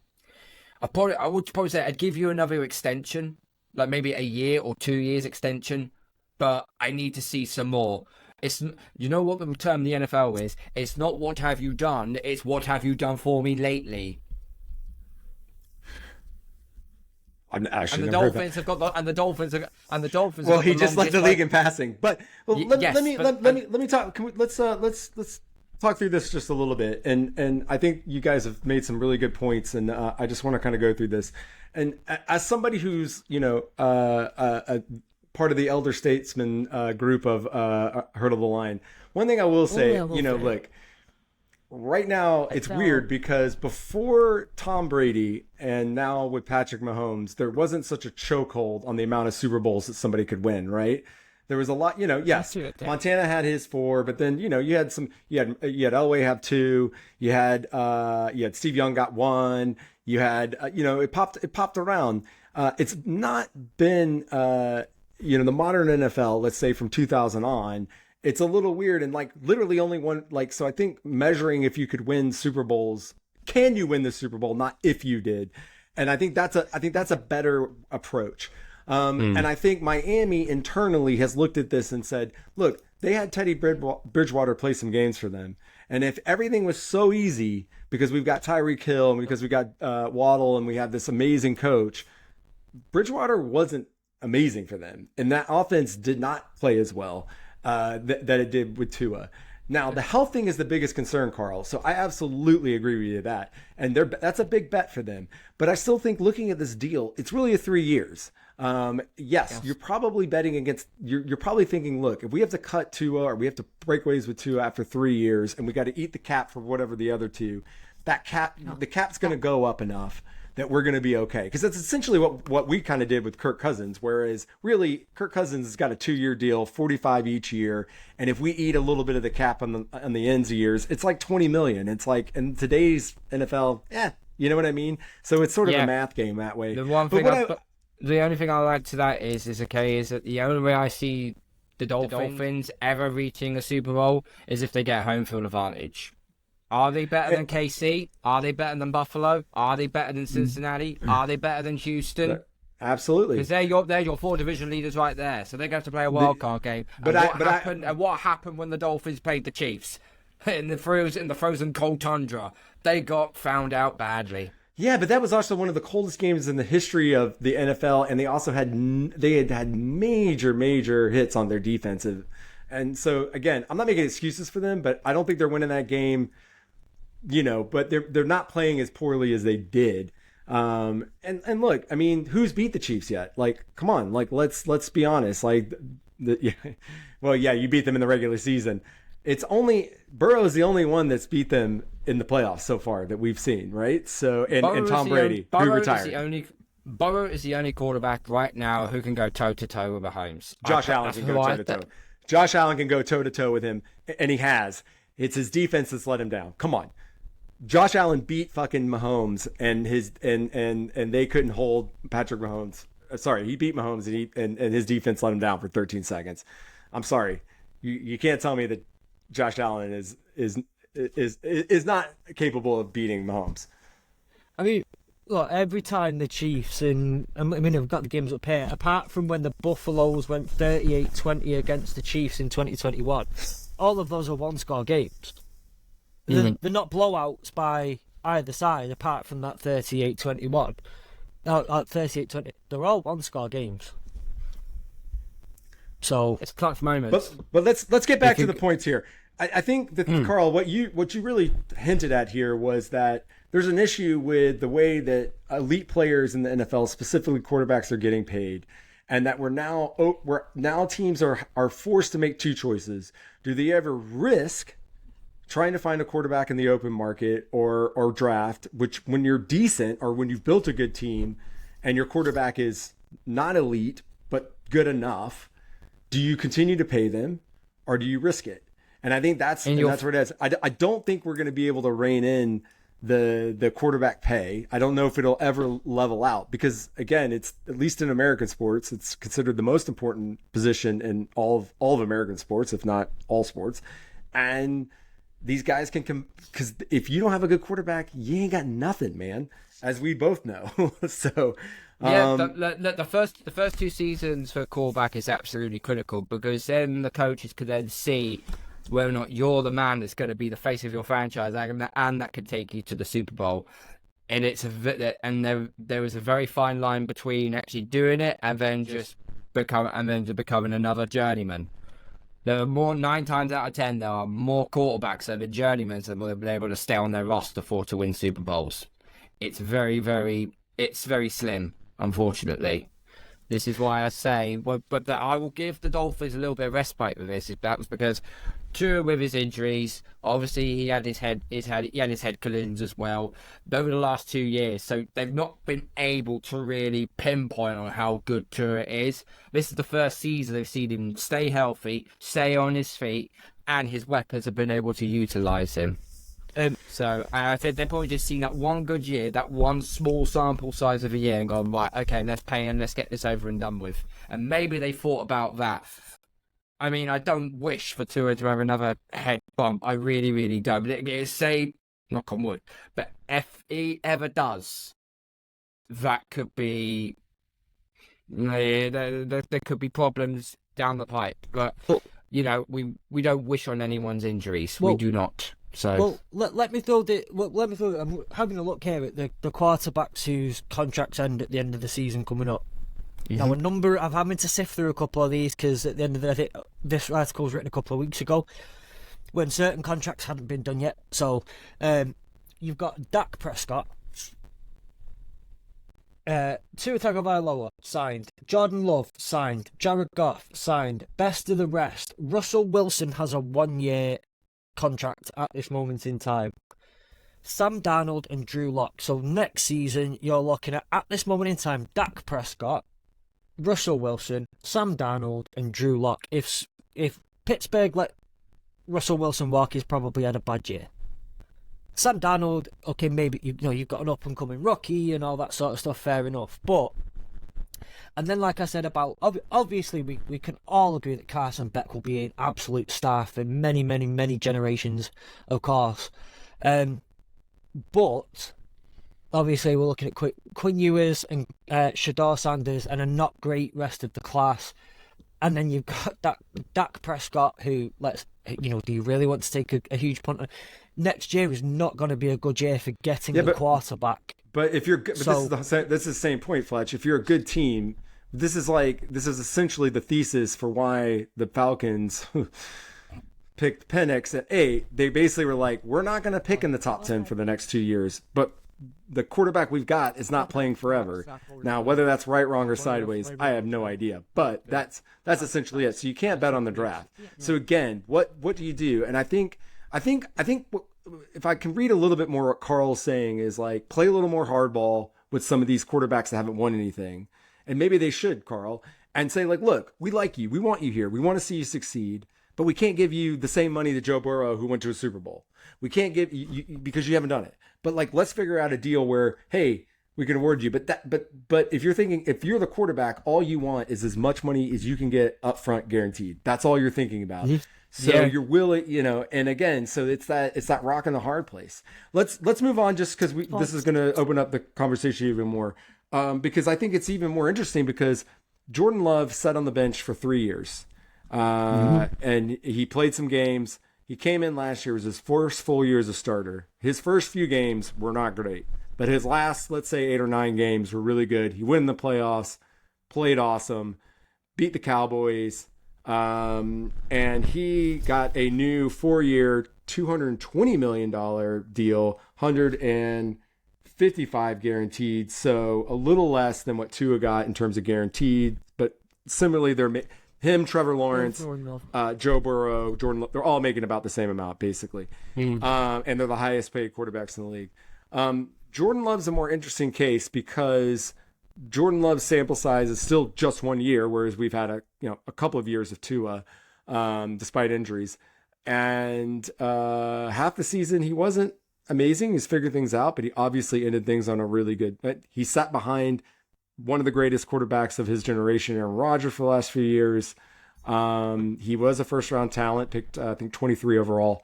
I would probably say I'd give you another extension, like maybe a year or 2 years extension, but I need to see some more. It's, you know what the term the NFL is? It's not what have you done, it's what have you done for me lately. I'm actually and the Dolphins have got the, and the Dolphins have, and the Dolphins. Well, he just led the league in passing, but let me talk. Let's talk through this just a little bit, and I think you guys have made some really good points, and I just want to kind of go through this. And as somebody who's a part of the elder statesman group of Herd of the Line, one thing I will say, look, right now it's weird because before Tom Brady and now with Patrick Mahomes, there wasn't such a chokehold on the amount of Super Bowls that somebody could win, right? There was a lot, yes, Montana had his 4, but then, you had Elway have 2, you had Steve Young got 1, you had, it popped around. It's not been, the modern NFL, let's say from 2000 on, it's a little weird and literally only one, so I think measuring if you could win Super Bowls, can you win the Super Bowl, not if you did. And I think that's a better approach. And I think Miami internally has looked at this and said, look, they had Teddy Bridgewater play some games for them. And if everything was so easy because we've got Tyreek Hill and because we got Waddle and we have this amazing coach, Bridgewater wasn't amazing for them. And that offense did not play as well that it did with Tua. Now, the health thing is the biggest concern, Karl. So I absolutely agree with you that. And that's a big bet for them. But I still think looking at this deal, it's really a 3 years. Yes, you're probably betting against, you're probably thinking, look, if we have to cut Tua or we have to break ways with Tua after 3 years and we got to eat the cap for whatever the other two, the cap's going to go up enough that we're going to be okay. Because that's essentially what we kind of did with Kirk Cousins, whereas really Kirk Cousins has got a 2-year deal, 45 each year. And if we eat a little bit of the cap on the ends of years, it's like 20 million. It's like in today's NFL, you know what I mean? So it's sort of a math game that way. The only thing I'll add to that is that the only way I see the Dolphins ever reaching a Super Bowl is if they get home field advantage. Are they better than KC? Are they better than Buffalo? Are they better than Cincinnati? Are they better than Houston? Absolutely. Because they're your 4 division leaders right there. So they're going to have to play a wild card game. What happened when the Dolphins played the Chiefs in the frozen cold tundra? They got found out badly. Yeah, but that was also one of the coldest games in the history of the NFL, and they also had major hits on their defensive. And so again, I'm not making excuses for them, but I don't think they're winning that game. But they're not playing as poorly as they did. And look, I mean, who's beat the Chiefs yet? Come on, let's be honest. You beat them in the regular season. It's only Burrow is the only one that's beat them in the playoffs so far that we've seen, right? So and Tom Brady, who retired. Burrow is the only quarterback right now who can go toe to toe with Mahomes. Josh Allen can go toe to toe. Josh Allen can go toe to toe with him, and he has. It's his defense that's let him down. Come on. Josh Allen beat fucking Mahomes and they couldn't hold Patrick Mahomes. Sorry, he beat Mahomes and his defense let him down for 13 seconds. I'm sorry. You can't tell me that Josh Allen is not capable of beating Mahomes. I mean, look, every time the Chiefs I mean, I've got the games up here. Apart from when the Buffaloes went 38-20 against the Chiefs in 2021, all of those are one-score games. They're not blowouts by either side, apart from that 38-21. No, 38-20. They're all one-score games. So It's clutch moments. But let's get back to the points here. I think that Karl, what you really hinted at here was that there's an issue with the way that elite players in the NFL, specifically quarterbacks, are getting paid, and that we're now teams are forced to make two choices. Do they ever risk trying to find a quarterback in the open market or draft, which when you're decent or when you've built a good team and your quarterback is not elite but good enough, do you continue to pay them or do you risk it? And I think that's what it is. I don't think we're going to be able to rein in the quarterback pay. I don't know if it'll ever level out because, again, it's at least in American sports, it's considered the most important position in all of American sports, if not all sports. And these guys can because if you don't have a good quarterback, you ain't got nothing, man, as we both know. So yeah, the first two seasons for callback is absolutely critical because then the coaches could then see whether or not you're the man that's going to be the face of your franchise and that could take you to the Super Bowl. And there was a very fine line between actually doing it and then just becoming another journeyman. There are more 9 times out of 10. There are more quarterbacks that are journeymen that will have been able to stay on their roster to win Super Bowls. It's very slim, unfortunately. This is why I say, but I will give the Dolphins a little bit of respite with this. That was because Tua with his injuries, obviously he had his head collisions as well over the last 2 years. So they've not been able to really pinpoint on how good Tua is. This is the first season they've seen him stay healthy, stay on his feet, and his weapons have been able to utilize him. So I think they've probably just seen that one good year, that one small sample size of a year, and gone, right, okay, let's pay him, let's get this over and done with. And maybe they thought about that. I mean, I don't wish for Tua to have another head bump. I really, really don't. But say, knock on wood, but if he ever does, that could be, there could be problems down the pipe. But, you know, we don't wish on anyone's injuries. We do not. So let me throw I'm having a look here at the quarterbacks whose contracts end at the end of the season coming up. Now, I'm having to sift through a couple of these because at the end of the day, this article was written a couple of weeks ago when certain contracts hadn't been done yet. So you've got Dak Prescott, Tua Tagovailoa signed, Jordan Love signed, Jared Goff signed, best of the rest. Russell Wilson has a 1-year contract at this moment in time. Sam Darnold and Drew Lock. So next season you're looking at this moment in time, Dak Prescott, Russell Wilson, Sam Darnold and Drew Lock. If Pittsburgh let Russell Wilson walk, he's probably had a bad year. Sam Darnold, okay, maybe you've got an up and coming rookie and all that sort of stuff, fair enough. But and then, like I said about, obviously we can all agree that Carson Beck will be an absolute star for many, many, many generations, of course. But obviously we're looking at Quinn Ewers and Shador Sanders and a not great rest of the class. And then you've got Dak Prescott, who, do you really want to take a huge punt? Next year is not going to be a good year for getting the quarterback. But if you're, this is the same point, Fletch. If you're a good team, this is essentially the thesis for why the Falcons picked Penix at 8. They basically were like, we're not going to pick in the top 10 for the next 2 years, but the quarterback we've got is not playing forever. Now, whether that's right, wrong, or sideways, I have no idea. But that's essentially it. So you can't bet on the draft. So again, what do you do? And I think if I can read a little bit more what Karl's saying is like, play a little more hardball with some of these quarterbacks that haven't won anything. And maybe they should, Karl, and say like, look, we like you. We want you here. We want to see you succeed, but we can't give you the same money that Joe Burrow, who went to a Super Bowl. We can't give you because you haven't done it. But like, let's figure out a deal where, hey, we can award you. But if you're thinking, if you're the quarterback, all you want is as much money as you can get upfront guaranteed. That's all you're thinking about. So you're willing, and again, so it's that rock in the hard place. Let's move on, just because this is going to open up the conversation even more, because I think it's even more interesting because Jordan Love sat on the bench for 3 years, and he played some games. He came in last year, it was his first full year as a starter. His first few games were not great, but his last, let's say 8 or 9 games were really good. He won the playoffs, played awesome, beat the Cowboys. And he got a new 4-year, $220 million deal, 155 guaranteed. So a little less than what Tua got in terms of guaranteed, but similarly, him, Trevor Lawrence, Joe Burrow, Jordan, they're all making about the same amount basically. And they're the highest paid quarterbacks in the league. Jordan Love's a more interesting case because Jordan Love's sample size is still just 1 year, whereas we've had a couple of years of Tua, despite injuries. And half the season he wasn't amazing. He's figured things out, but he obviously ended things on a really good. He sat behind one of the greatest quarterbacks of his generation, Aaron Rodgers, for the last few years. He was a first-round talent, picked I think 23 overall.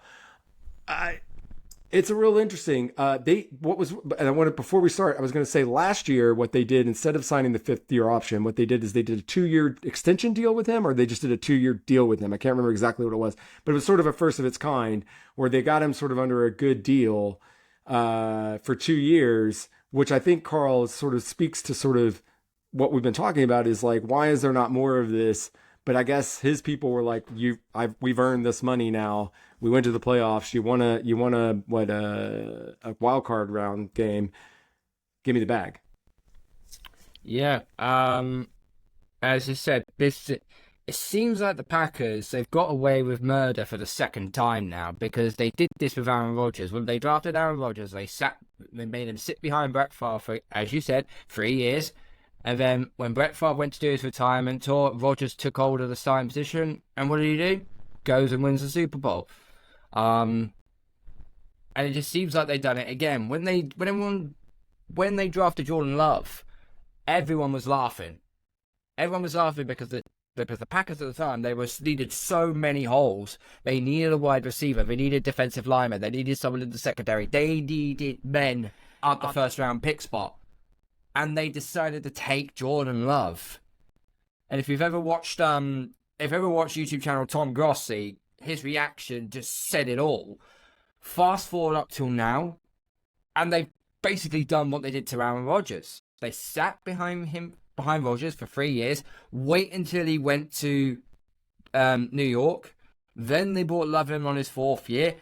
It's a real interesting. Before we start, I was going to say last year what they did, instead of signing the 5th-year option, what they did is they did a 2-year extension deal with him, or they just did a 2-year deal with him. I can't remember exactly what it was, but it was sort of a first of its kind where they got him sort of under a good deal for 2 years, which I think Karl sort of speaks to sort of what we've been talking about is like, why is there not more of this? But I guess his people were like, we've earned this money now. We went to the playoffs. You want a wild card round game? Give me the bag. Yeah. As you said, it seems like the Packers, they've got away with murder for the second time now, because they did this with Aaron Rodgers. When they drafted Aaron Rodgers, they made him sit behind Brett Favre for, as you said, 3 years. And then when Brett Favre went to do his retirement tour, Rodgers took hold of the starting position. And what did he do? Goes and wins the Super Bowl. And it just seems like they've done it again. When they drafted Jordan Love, everyone was laughing. Everyone was laughing because the Packers at the time, they needed so many holes. They needed a wide receiver. They needed defensive linemen. They needed someone in the secondary. They needed men at the first round pick spot. And they decided to take Jordan Love. And if you've ever watched YouTube channel Tom Grossi, his reaction just said it all. Fast forward up till now, and they've basically done what they did to Aaron Rodgers. They sat behind Rodgers for 3 years, wait until he went to New York. Then they brought Love in on his 4th year.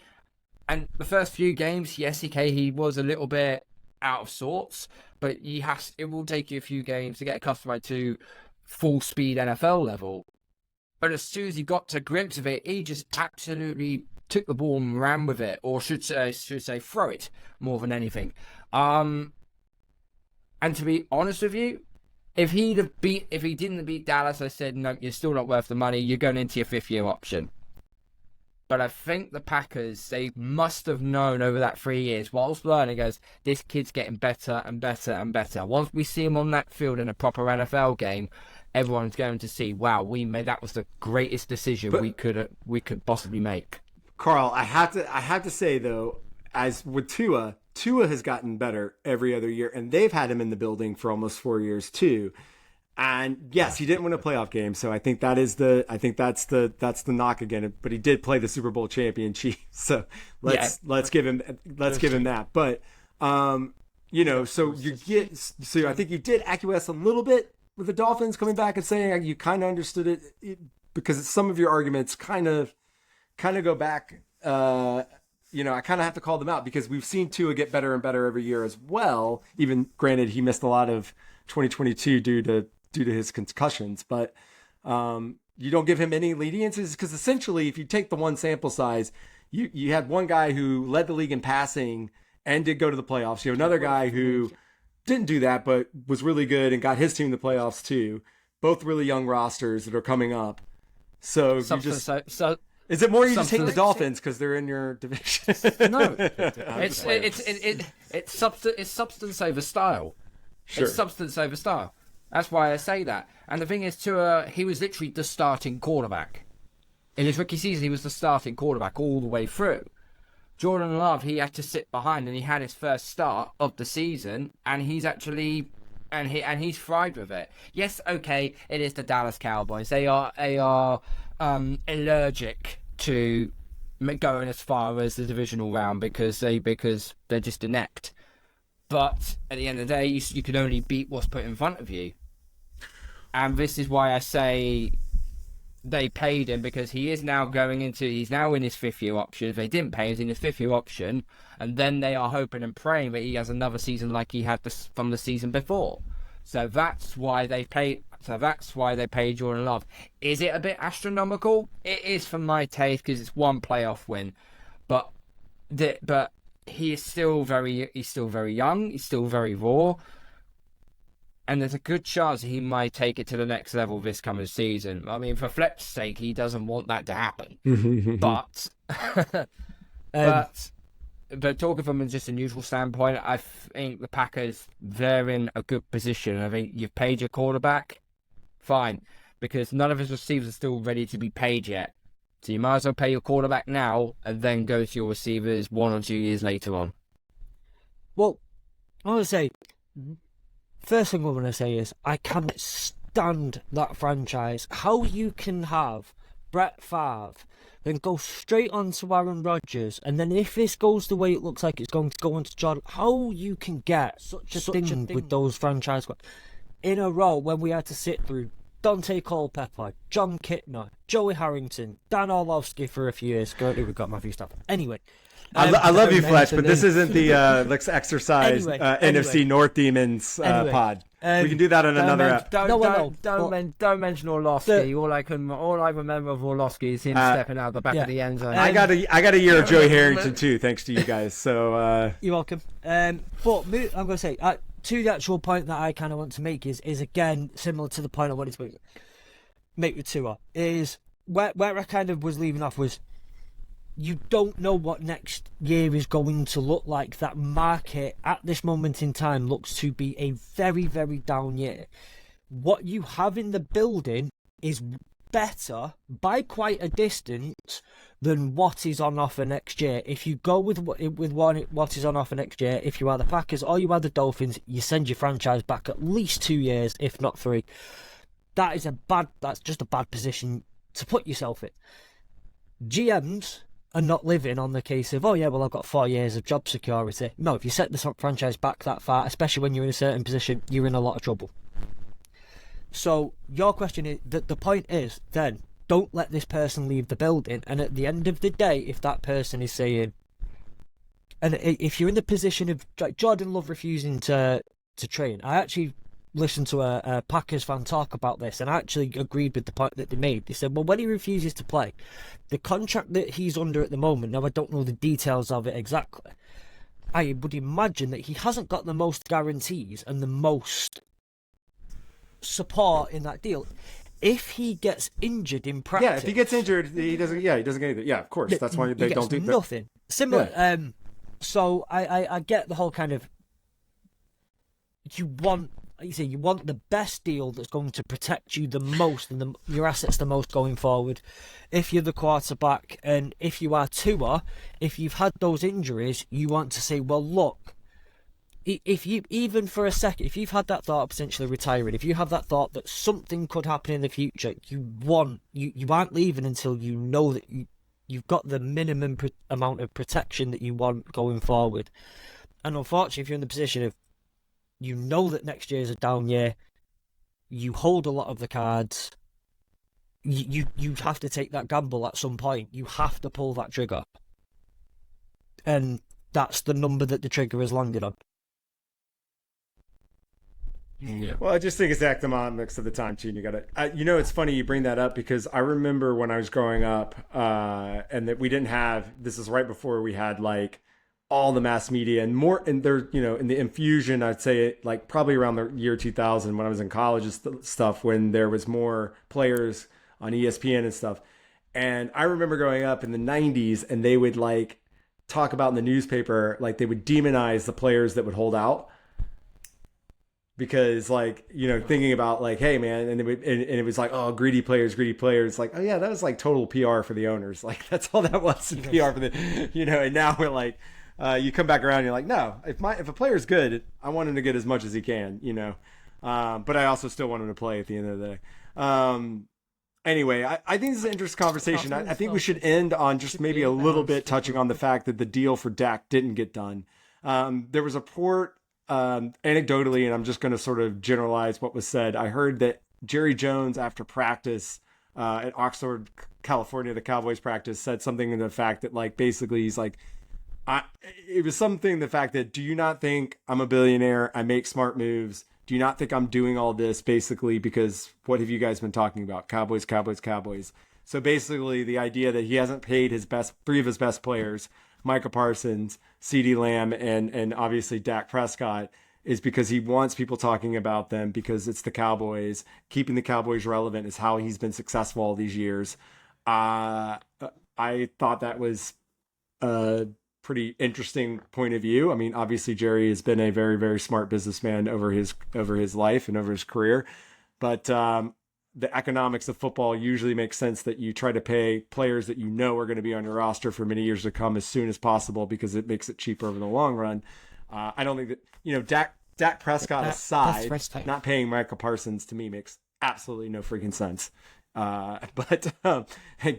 And the first few games, yes, he was a little bit out of sorts, but it will take you a few games to get accustomed to full speed NFL level. But as soon as he got to grips with it, he just absolutely took the ball and ran with it, or should say throw it more than anything. And to be honest with you, if he didn't beat Dallas, I said, no, you're still not worth the money. You're going into your 5th-year option. But I think the Packers, they must have known over that 3 years, whilst learning, goes, this kid's getting better and better and better. Once we see him on that field in a proper NFL game, everyone's going to see, wow, that was the greatest decision we could possibly make. Karl, I have to say though, as with Tua has gotten better every other year, and they've had him in the building for almost 4 years too. And yes, he didn't win a playoff game, so I think that's the knock again. But he did play the Super Bowl champion Chiefs, so let's give him that. But so I think you did acquiesce a little bit with the Dolphins coming back and saying you kind of understood it because some of your arguments kind of go back. I kind of have to call them out because we've seen Tua get better and better every year as well. Even granted, he missed a lot of 2022 due to his concussions, but you don't give him any leniencies because essentially, if you take the one sample size, you had one guy who led the league in passing and did go to the playoffs. You have another guy who didn't do that, but was really good and got his team to the playoffs too. Both really young rosters that are coming up. So is it more you just hate the Dolphins because they're in your division? No, it's substance over style. Sure. It's substance over style. That's why I say that. And the thing is, Tua, he was literally the starting quarterback. In his rookie season, he was the starting quarterback all the way through. Jordan Love, he had to sit behind, and he had his first start of the season, and he's actually... And he's thrived with it. Yes, okay, it is the Dallas Cowboys. They are allergic to going as far as the divisional round because they're just inept. But at the end of the day, you can only beat what's put in front of you. And this is why I say they paid him, because he's now in his fifth year option. If they didn't pay him, he's in his fifth year option, and then they are hoping and praying that he has another season like he had from the season before. So that's why they paid. So that's why they paid Jordan Love. Is it a bit astronomical? It is for my taste because it's one playoff win, but he is still very young. He's still very raw. And there's a good chance he might take it to the next level this coming season. I mean, for Fletch's sake, he doesn't want that to happen. but talking from just a neutral standpoint, I think the Packers, they're in a good position. I think you've paid your quarterback, fine, because none of his receivers are still ready to be paid yet. So you might as well pay your quarterback now and then go to your receivers 1 or 2 years later on. Well, I want to say... First thing I want to say is I cannot stand that franchise. How you can have Brett Favre, then go straight on to Aaron Rodgers, and then if this goes the way it looks like it's going to go on to Jordan, how you can get such a thing with those franchise in a row when we had to sit through Dante Culpepper, John Kitna, Joey Harrington, Dan Orlovsky for a few years. Currently we've got Matthew Stafford. Anyway. I love you, Fletch, but this isn't the let's exercise NFC North Demons pod. We can do that on another app. Don't mention Orlovsky. All I remember of Orlovsky is him stepping out the back of the end zone. I got a year of Joey Harrington too, thanks to you guys. So you're welcome. But I'm going to say to the actual point that I kind of want to make is again similar to the point I wanted to make with Tua, is where I kind of was leaving off was, you don't know what next year is going to look like. That market at this moment in time looks to be a very, very down year. What you have in the building is better by quite a distance than what is on offer next year. If you go with what is on offer next year, if you are the Packers or you are the Dolphins, you send your franchise back at least 2 years, if not 3. That's just a bad position to put yourself in. GMs are not living on the case of, oh yeah, well I've got 4 years of job security. No, if you set the franchise back that far, especially when you're in a certain position, you're in a lot of trouble. So your question is, the point is then, don't let this person leave the building. And at the end of the day, if that person is saying, and if you're in the position of like Jordan Love refusing to train, I actually listened to a Packers fan talk about this, and I actually agreed with the point that they made. They said, well, when he refuses to play, the contract that he's under at the moment, now I don't know the details of it exactly, I would imagine that he hasn't got the most guarantees and the most support in that deal. If he gets injured in practice... Yeah, if he gets injured, he doesn't get anything. Yeah, of course, that's why they don't do that. Nothing. Similar. Yeah. So I get the whole kind of... You want the best deal that's going to protect you the most and your assets the most going forward. If you're the quarterback and if you are Tua, if you've had those injuries, you want to say, well, look, if you, even for a second, if you've had that thought of potentially retiring, if you have that thought that something could happen in the future, you aren't leaving until you know that you've got the minimum amount of protection that you want going forward. And unfortunately, if you're in the position of, you know that next year is a down year, you hold a lot of the cards, you have to take that gamble at some point. You have to pull that trigger. And that's the number that the trigger has landed on. Yeah. Well, I just think it's the economics of the time, too. You got to, it's funny you bring that up because I remember when I was growing up and that we didn't have, this is right before we had like all the mass media and more, and there, in the infusion, I'd say like probably around the year 2000 when I was in college and stuff, when there was more players on ESPN and stuff. And I remember growing up in the 90s and they would like talk about in the newspaper, like they would demonize the players that would hold out. because like, thinking about like, hey man, and it was like, oh, greedy players, like, oh yeah, that was like total PR for the owners. Like that's all that was, PR for the, and now we're like, you come back around and you're like, no, if a player's good, I want him to get as much as he can, but I also still want him to play at the end of the day. Anyway, I think this is an interesting conversation. I think we should end on just maybe a little bit touching on the fact that the deal for Dak didn't get done. There was a report, anecdotally, and I'm just going to sort of generalize what was said. I heard that Jerry Jones, after practice at Oxford, California, the Cowboys practice, said something in the fact that, like, basically he's like, it was something the fact that, do you not think I'm a billionaire? I make smart moves. Do you not think I'm doing all this basically because what have you guys been talking about? Cowboys. So basically the idea that he hasn't paid three of his best players, Micah Parsons, CeeDee Lamb, and obviously Dak Prescott, is because he wants people talking about them because it's the Cowboys. Keeping the Cowboys relevant is how he's been successful all these years. I thought that was pretty interesting point of view. I mean, obviously Jerry has been a very, very smart businessman over his life and over his career, but the economics of football usually makes sense that you try to pay players that are going to be on your roster for many years to come as soon as possible because it makes it cheaper over the long run. I don't think that Dak Prescott aside, not paying Michael Parsons to me makes absolutely no freaking sense. But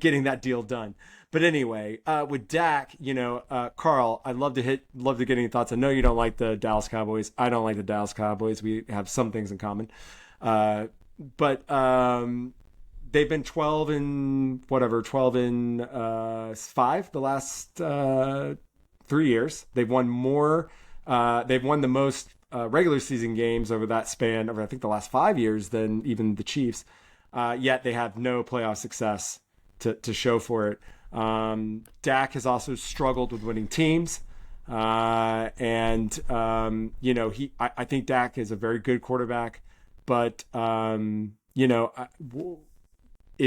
getting that deal done. But anyway, with Dak, Karl, I'd love to get any thoughts. I know you don't like the Dallas Cowboys. I don't like the Dallas Cowboys. We have some things in common. But they've been 12 and 5 the last 3 years. They've won more. They've won the most regular season games over that span over, I think, the last 5 years than even the Chiefs. Yet they have no playoff success to show for it. Dak has also struggled with winning teams. I think Dak is a very good quarterback, but, does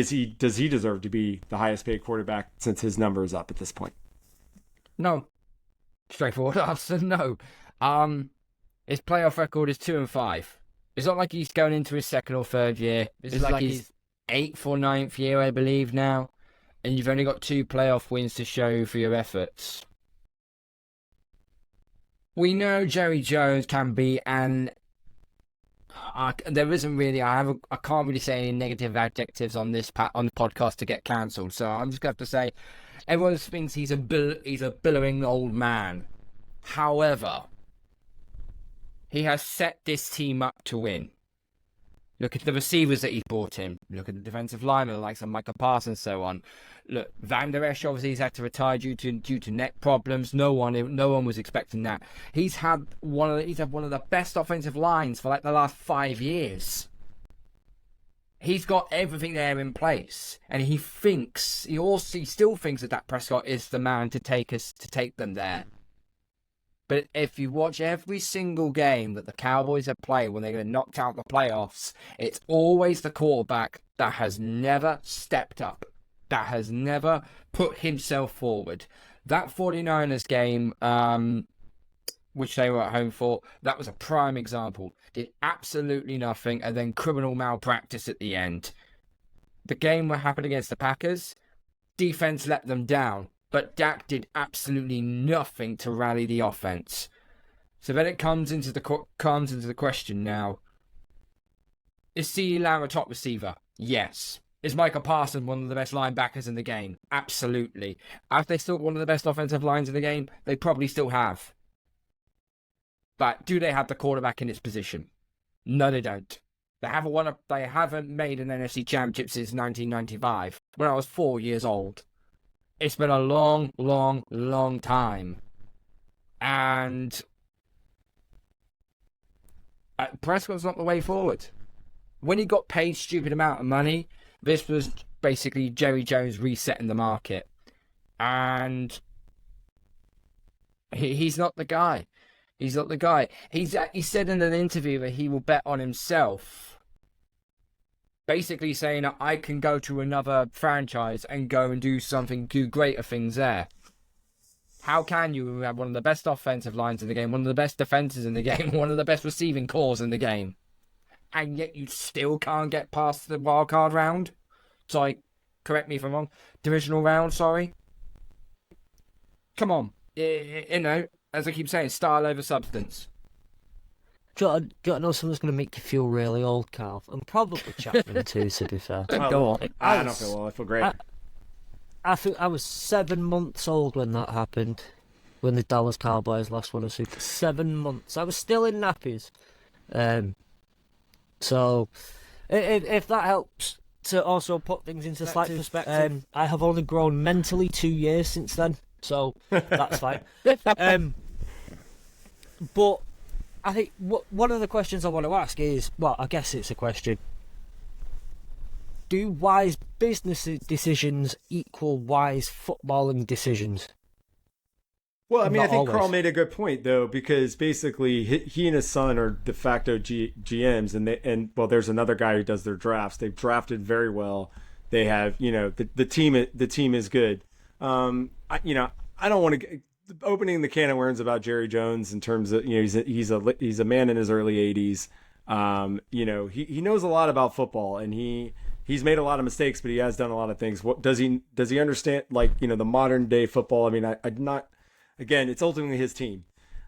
he deserve to be the highest paid quarterback since his number is up at this point? No. Straightforward answer, no. His playoff record is 2-5. It's not like he's going into his second or third year. It's like his 8th or 9th year, I believe, now. And you've only got 2 playoff wins to show for your efforts. We know Jerry Jones can be there isn't really. I can't really say any negative adjectives on the podcast to get cancelled. So I'm just going to have to say, everyone thinks he's a billowing old man. However, he has set this team up to win. Look at the receivers that he brought in. Look at the defensive linemen, the likes of Micah Parsons and so on. Look, Van Der Esch obviously has had to retire due to neck problems. No one was expecting that. He's had one of the best offensive lines for like the last 5 years. He's got everything there in place, and he still thinks that Prescott is the man to take them there. But if you watch every single game that the Cowboys have played when they get knocked out the playoffs, it's always the quarterback that has never stepped up, that has never put himself forward. That 49ers game, which they were at home for, that was a prime example. Did absolutely nothing, and then criminal malpractice at the end. The game that happened against the Packers, defense let them down. But Dak did absolutely nothing to rally the offense. So then it comes into the question now. Is CeeDee Lamb a top receiver? Yes. Is Micah Parsons one of the best linebackers in the game? Absolutely. Have they still got one of the best offensive lines in the game? They probably still have. But do they have the quarterback in its position? No, they don't. They haven't made an NFC championship since 1995, when I was 4 years old. It's been a long, long, long time. And Prescott's not the way forward. When he got paid stupid amount of money, this was basically Jerry Jones resetting the market. And he's not the guy. He's not the guy. He said in an interview that he will bet on himself. Basically saying that I can go to another franchise and go and do greater things there. How can you have one of the best offensive lines in the game, one of the best defenses in the game, one of the best receiving cores in the game, and yet you still can't get past the wild card round? Sorry, correct me if I'm wrong. Divisional round, sorry. Come on. You know, as I keep saying, style over substance. Do you want to know something's going to make you feel really old, Karl? And probably Chapman too, to be fair. Go on. I don't feel well. I feel great. I think I was 7 months old when that happened. When the Dallas Cowboys lost one of Super. 7 months. I was still in nappies. So, if that helps to also put things into slight perspective, I have only grown mentally 2 years since then. So, that's fine. But I think one of the questions I want to ask is, well, I guess it's a question. Do wise business decisions equal wise footballing decisions? Well, I mean, Not I think always. Karl made a good point though, because basically he and his son are de facto GMs, and there's another guy who does their drafts. They've drafted very well. They have, the team is good. I don't want to opening the can of worms about Jerry Jones in terms of, he's a man in his early 80s. He knows a lot about football, and he's made a lot of mistakes, but he has done a lot of things. What does he understand? The modern day football. I mean, I'm not. Again, it's ultimately his team.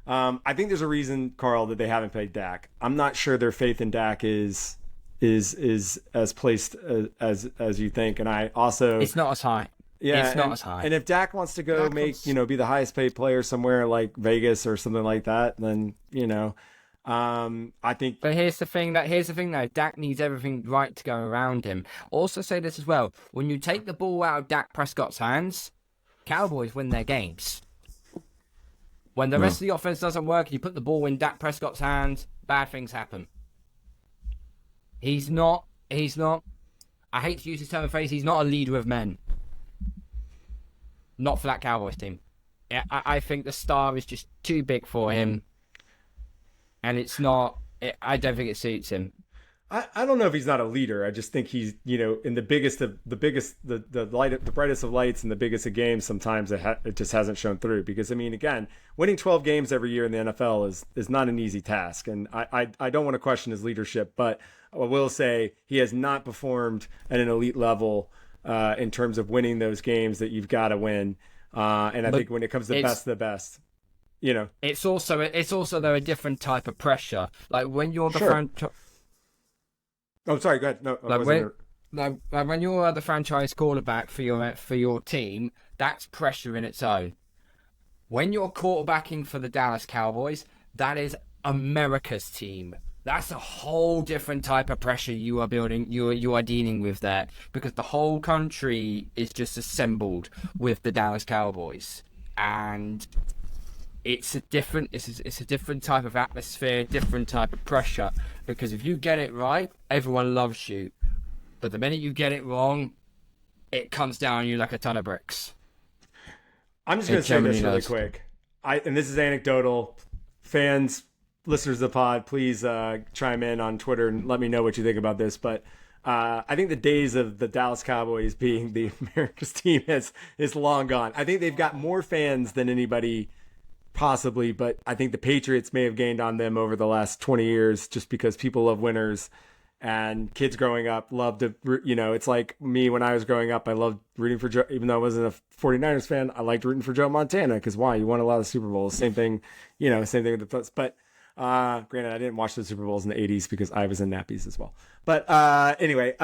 I think there's a reason, Karl, that they haven't played Dak. I'm not sure their faith in Dak is as placed as you think, and I also It's not as high. yeah, it's not as high. And if Dak wants to go be the highest paid player somewhere like Vegas or something like that, then I think. But here's the thing though, Dak needs everything right to go around him. Also say this as well: when you take the ball out of Dak Prescott's hands, Cowboys win their games. When the rest of the offense doesn't work, and you put the ball in Dak Prescott's hands, bad things happen. He's not. I hate to use this term of phrase. He's not a leader of men. Not for that Cowboys team. Yeah, I think the star is just too big for him, and it's not. I don't think it suits him. I don't know if he's not a leader. I just think he's, in the brightest of lights and the biggest of games. Sometimes it just hasn't shown through, because I mean, again, winning 12 games every year in the NFL is not an easy task. And I don't want to question his leadership, but I will say he has not performed at an elite level in terms of winning those games that you've got to win. And I think when it comes to best of the best, it's also though a different type of pressure. Like when you're the franchise. Oh, sorry. Go ahead. No, when you're the franchise quarterback for your team, that's pressure in its own. When you're quarterbacking for the Dallas Cowboys, that is America's team. That's a whole different type of pressure you are building. You are dealing with there, because the whole country is just assembled with the Dallas Cowboys, and it's a different type of atmosphere, different type of pressure. Because if you get it right, everyone loves you. But the minute you get it wrong, it comes down on you like a ton of bricks. I'm just going to say this really quick. And this is anecdotal. Fans, listeners of the pod, please chime in on Twitter and let me know what you think about this. But I think the days of the Dallas Cowboys being the America's team is long gone. I think they've got more fans than anybody possibly, but I think the Patriots may have gained on them over the last 20 years, just because people love winners, and kids growing up love to, it's like me when I was growing up, I loved rooting for Joe, even though I wasn't a 49ers fan, I liked rooting for Joe Montana, because why? You won a lot of Super Bowls. Same thing with the, but granted, I didn't watch the Super Bowls in the 80s because I was in nappies as well. But anyway,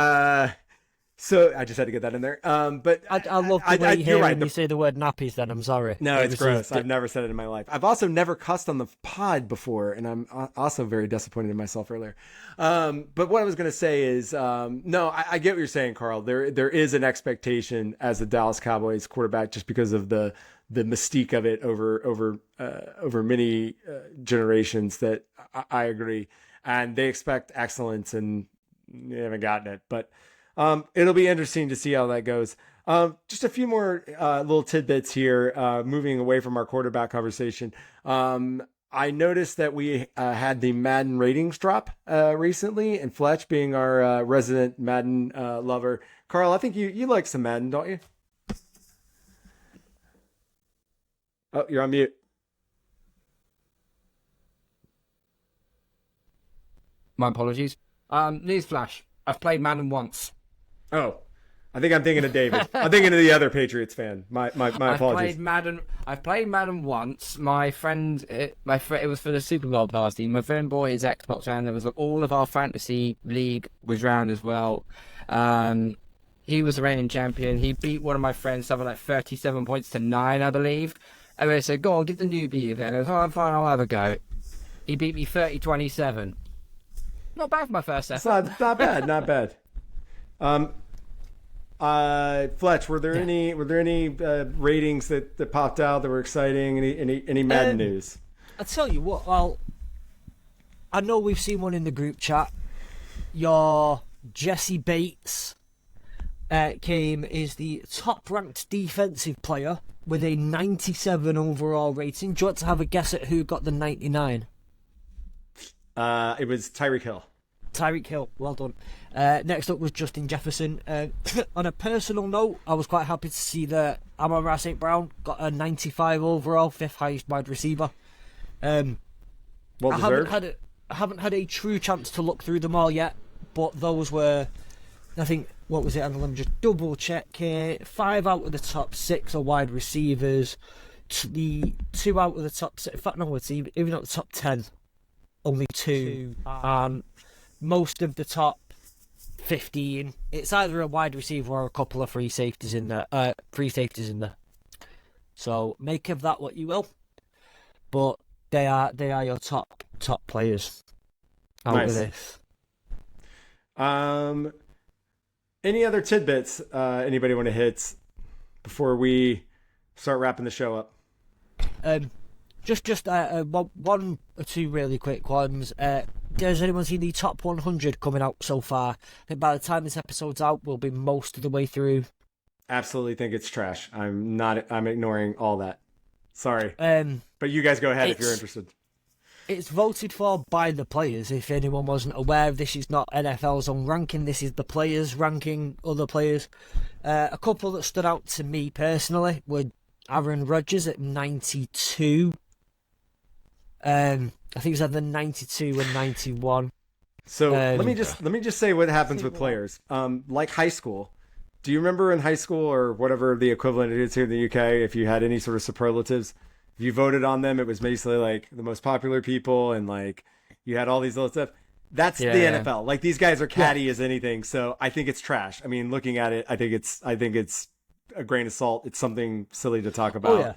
so I just had to get that in there. But I love the way you hear when you say the word nappies. Then I'm sorry. No, it's gross. I've never said it in my life. I've also never cussed on the pod before, and I'm also very disappointed in myself earlier. But what I was going to say is, no, I get what you're saying, Karl. There is an expectation as the Dallas Cowboys quarterback, just because of the mystique of it over many generations. That I agree, and they expect excellence, and they haven't gotten it, but. It'll be interesting to see how that goes. Just a few more little tidbits here, moving away from our quarterback conversation. I noticed that we had the Madden ratings drop recently, and Fletch, being our resident Madden lover. Karl, I think you like some Madden, don't you? Oh, you're on mute. My apologies. Newsflash. I've played Madden once. Oh, I think I'm thinking of David. I'm thinking of the other Patriots fan. My apologies. I've played Madden once. My friend, it was for the Super Bowl party. My friend bought his Xbox and there was all of our fantasy league was round as well. He was the reigning champion. He beat one of my friends, something like 37 points to 9, I believe. And I said, "Go on, give the newbie then." I was, "Oh, fine, I'll have a go." He beat me 30-27. Not bad for my first effort. It's not bad, not bad. Fletch, were there any ratings that popped out that were exciting? Any Madden news? I tell you what, well, I know we've seen one in the group chat. Your Jesse Bates is the top-ranked defensive player with a 97 overall rating. Do you want to have a guess at who got the 99? It was Tyreek Hill. Tyreek Hill, well done. Next up was Justin Jefferson. On a personal note, I was quite happy to see that Amon-Ra St. Brown got a 95 overall, 5th highest wide receiver. Well deserved. I haven't had a true chance to look through them all yet, but those were, I think, what was it? And let me just double check here. 5 out of the top 6 are wide receivers. The 2 out of the top 6, in fact, no, it's even not the top 10. Only 2. Most of the top 15, it's either a wide receiver or a couple of free safeties in there. So make of that what you will. But they are your top players out of this. Any other tidbits anybody want to hit before we start wrapping the show up? Just one or two really quick ones. Has anyone seen the top 100 coming out so far? I think by the time this episode's out, we'll be most of the way through. Absolutely think it's trash. I'm ignoring all that. Sorry. But you guys go ahead if you're interested. It's voted for by the players. If anyone wasn't aware, this is not NFL's own ranking. This is the players ranking other players. A couple that stood out to me personally were Aaron Rodgers at 92. I think it was either 92 and 91. So let me just say what happens with players. Like high school. Do you remember in high school or whatever the equivalent it is here in the UK, if you had any sort of superlatives, if you voted on them, it was basically like the most popular people and like you had all these little stuff. That's the NFL. Like these guys are catty as anything. So I think it's trash. I mean, looking at it, I think it's a grain of salt. It's something silly to talk about. Oh, yeah.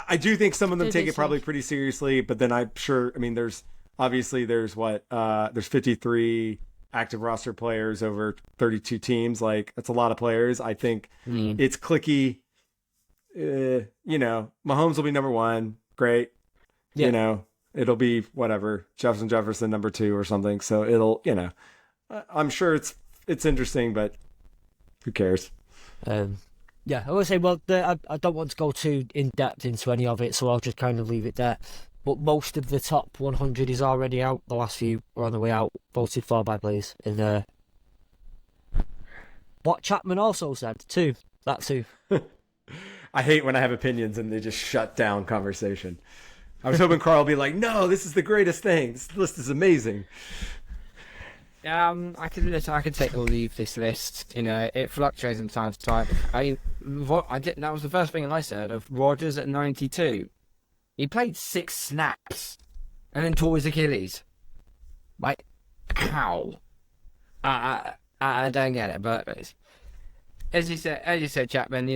I do think some of them take it probably pretty seriously, but then I'm sure, I mean, there's 53 active roster players over 32 teams. Like that's a lot of players. I think it's cliquey. Mahomes will be number 1. Great. Yeah. It'll be whatever. Jefferson number 2 or something. So it'll, I'm sure it's interesting, but who cares? Yeah, I would say, I don't want to go too in-depth into any of it, so I'll just kind of leave it there. But most of the top 100 is already out. The last few are on the way out, voted for by players. And what Chapman also said, too. That too. I hate when I have opinions and they just shut down conversation. I was hoping Karl would be like, no, this is the greatest thing. This list is amazing. I could take or leave this list. It fluctuates from time to time. That was the first thing I said of Rodgers at 92. He played 6 snaps and then tore his Achilles. Like, how? I don't get it. But as you said, Chapman,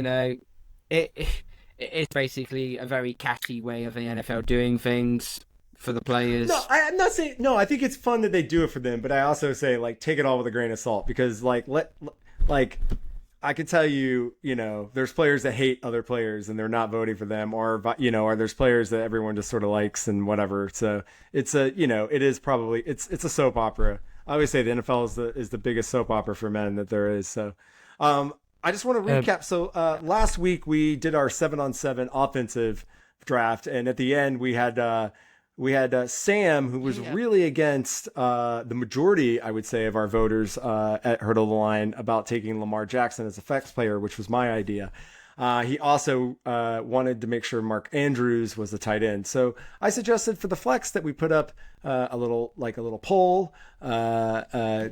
it's basically a very catchy way of the NFL doing things for the players. No, I'm not saying. No, I think it's fun that they do it for them, but I also say like take it all with a grain of salt because I can tell you, there's players that hate other players and they're not voting for them, or there's players that everyone just sort of likes and whatever. So it's it is probably it's a soap opera. I always say the NFL is the biggest soap opera for men that there is. So, I just want to recap. So last week we did our 7-on-7 offensive draft, and at the end we had Sam, who was really against the majority, I would say, of our voters at Hurdle the Line about taking Lamar Jackson as a flex player, which was my idea. He also wanted to make sure Mark Andrews was the tight end. So I suggested for the flex that we put up a little poll to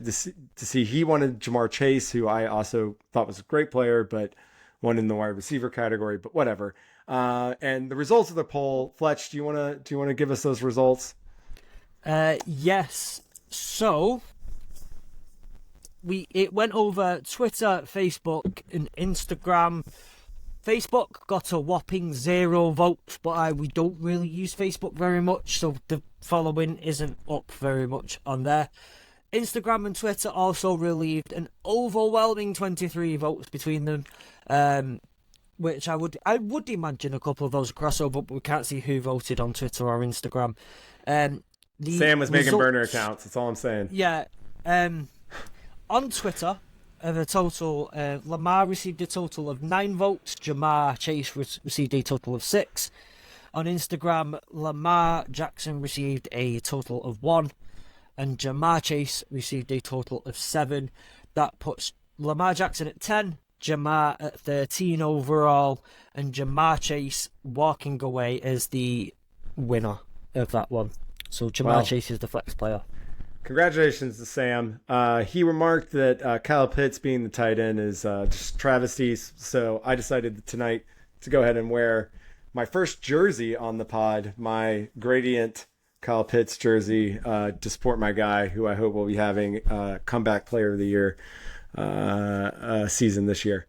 see. He wanted Jamar Chase, who I also thought was a great player, but one in the wide receiver category. But whatever. And the results of the poll, Fletch, do you want to give us those results? Yes. So it went over Twitter, Facebook, and Instagram. Facebook got a whopping 0 votes, but we don't really use Facebook very much, so the following isn't up very much on there. Instagram and Twitter also relieved an overwhelming 23 votes between them, which I would imagine a couple of those crossover, but we can't see who voted on Twitter or Instagram. Sam was making burner accounts. That's all I'm saying. Yeah. On Twitter, the total, Lamar received a total of 9 votes. Jamar Chase received a total of 6. On Instagram, Lamar Jackson received a total of 1. And Jamar Chase received a total of 7. That puts Lamar Jackson at 10, Jamar at 13 overall, and Jamar Chase walking away as the winner of that one. So Jamar Chase is the flex player. Congratulations to Sam. He remarked that Kyle Pitts being the tight end is just travesties. So I decided tonight to go ahead and wear my first jersey on the pod, my Gradient Kyle Pitts jersey, to support my guy, who I hope will be having comeback player of the year season this year.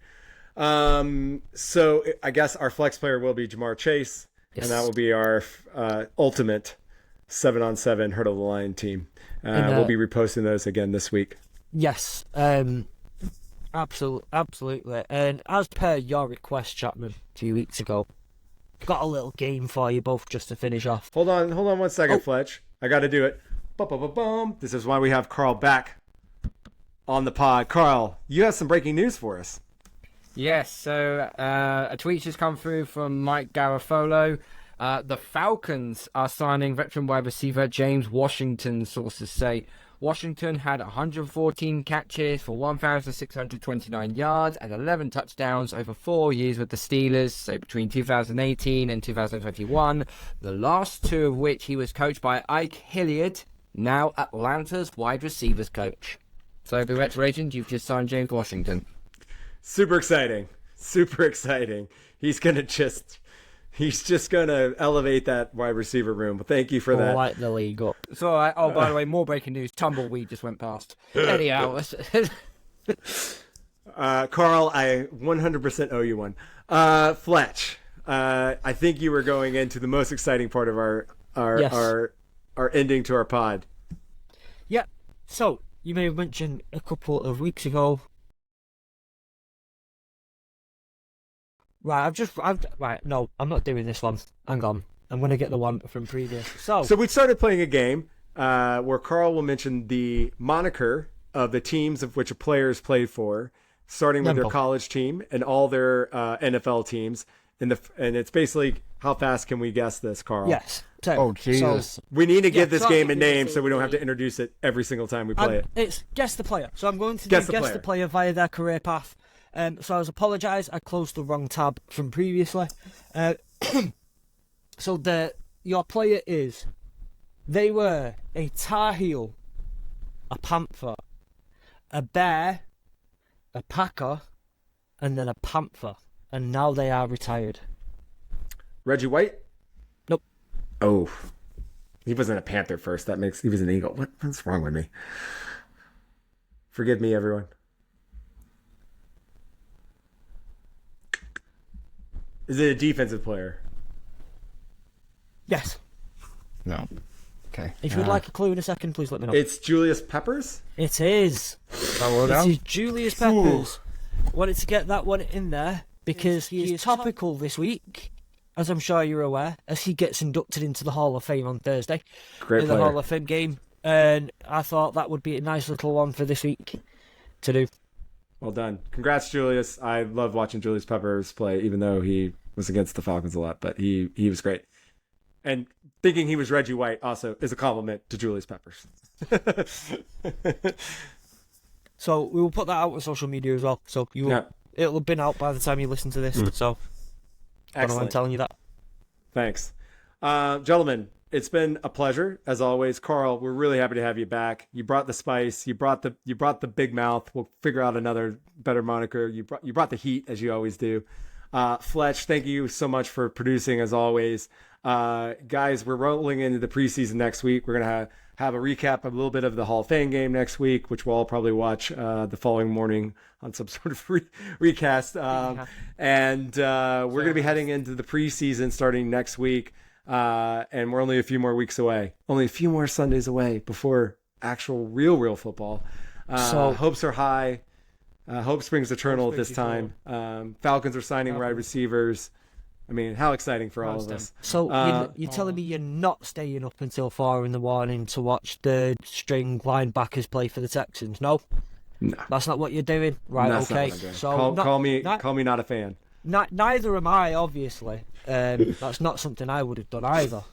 So I guess our flex player will be Jamar Chase, yes. And that will be our ultimate 7-on-7 Hurdle the Line team. We'll be reposting those again this week. Yes, absolutely. And as per your request, Chapman, 2 weeks ago, got a little game for you both just to finish off. Hold on 1 second, Fletch. I got to do it. Bum. This is why we have Karl back on the pod. Karl, you have some breaking news for us. Yes, so a tweet has come through from Mike Garafolo. The Falcons are signing veteran wide receiver James Washington, sources say. Washington had 114 catches for 1,629 yards and 11 touchdowns over 4 years with the Steelers, so between 2018 and 2021, the last 2 of which he was coached by Ike Hilliard, now Atlanta's wide receivers coach. So congratulations, you've just signed James Washington. Super exciting. He's just going to elevate that wide receiver room. Thank you for that. Light the league up. So, by the way, more breaking news. Tumbleweed just went past. Anyhow. Karl, I 100% owe you one. Fletch, I think you were going into the most exciting part of our ending to our pod. Yeah. So, you may have mentioned a couple of weeks ago. Right, no, I'm not doing this one. Hang on. I'm going to get the one from previous. So we started playing a game where Karl will mention the moniker of the teams of which a player has played for, starting with their college team and all their NFL teams. And it's basically, how fast can we guess this, Karl? Yes. So, Jesus. So we need to give this game a name so we don't have to introduce it every single time we play it. It's guess the player. So I'm going to guess the player via their career path. So I apologise, I closed the wrong tab from previously. So your player is, they were a Tar Heel, a Panther, a Bear, a Packer, and then a Panther. And now they are retired. Reggie White? Nope. Oh, he wasn't a Panther first. He was an Eagle. What's wrong with me? Forgive me, everyone. Is it a defensive player? Yes. No. Okay. If you'd like a clue in a second, please let me know. It's Julius Peppers? It is. It is Julius Peppers. Wanted to get that one in there because he is topical this week, as I'm sure you're aware, as he gets inducted into the Hall of Fame on Thursday. Great in the Hall of Fame game. And I thought that would be a nice little one for this week to do. Well done. Congrats, Julius. I love watching Julius Peppers play, even though he was against the Falcons a lot, but he was great. And thinking he was Reggie White also is a compliment to Julius Peppers. So we will put that out on social media as well. So you will It'll have been out by the time you listen to this. So, I don't know why I'm telling you that. Thanks. Gentlemen, it's been a pleasure as always. Karl, we're really happy to have you back. You brought the spice. You brought the big mouth. We'll figure out another better moniker. You brought the heat, as you always do. Fletch, thank you so much for producing as always. Guys, we're rolling into the preseason next week. We're gonna have a recap of a little bit of the Hall of Fame game next week, which we'll all probably watch the following morning on some sort of recast. And we're going to be heading into the preseason starting next week. And we're only a few more weeks away, only a few more Sundays away before actual real football. So hopes are high. Hope springs eternal at this time. Falcons are signing wide receivers. I mean, how exciting for all of us. So you're telling me you're not staying up until 4 in the morning to watch the string linebackers play for the Texans? No? No. That's not what you're doing? Right, okay. So call me not a fan. Neither am I, obviously. That's not something I would have done either.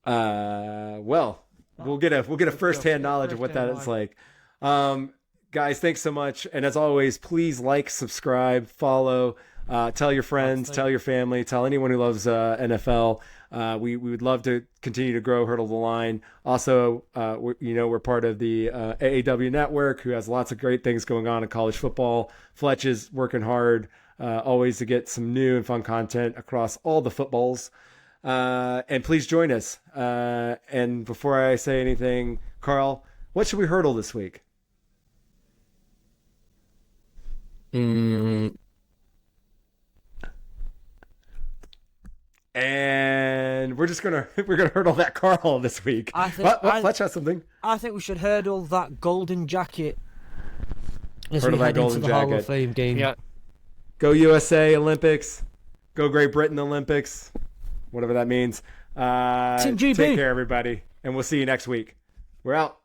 Well, we'll get a first-hand knowledge of what that is like. Guys, thanks so much. And as always, please like, subscribe, follow. Tell your friends, tell your family, tell anyone who loves NFL. We would love to continue to grow Hurdle the Line. Also, we're part of the AAW network, who has lots of great things going on in college football. Fletch is working hard always to get some new and fun content across all the footballs. And please join us. And before I say anything, Karl, what should we hurdle this week? And we're gonna hurdle that Karl this week. Fletch has something. I think we should hurdle that golden jacket as hurdle we head that golden into the jacket. Hall of Fame game. Yeah. Go USA Olympics. Go Great Britain Olympics. Whatever that means. Team GB. Take care, everybody, and we'll see you next week. We're out.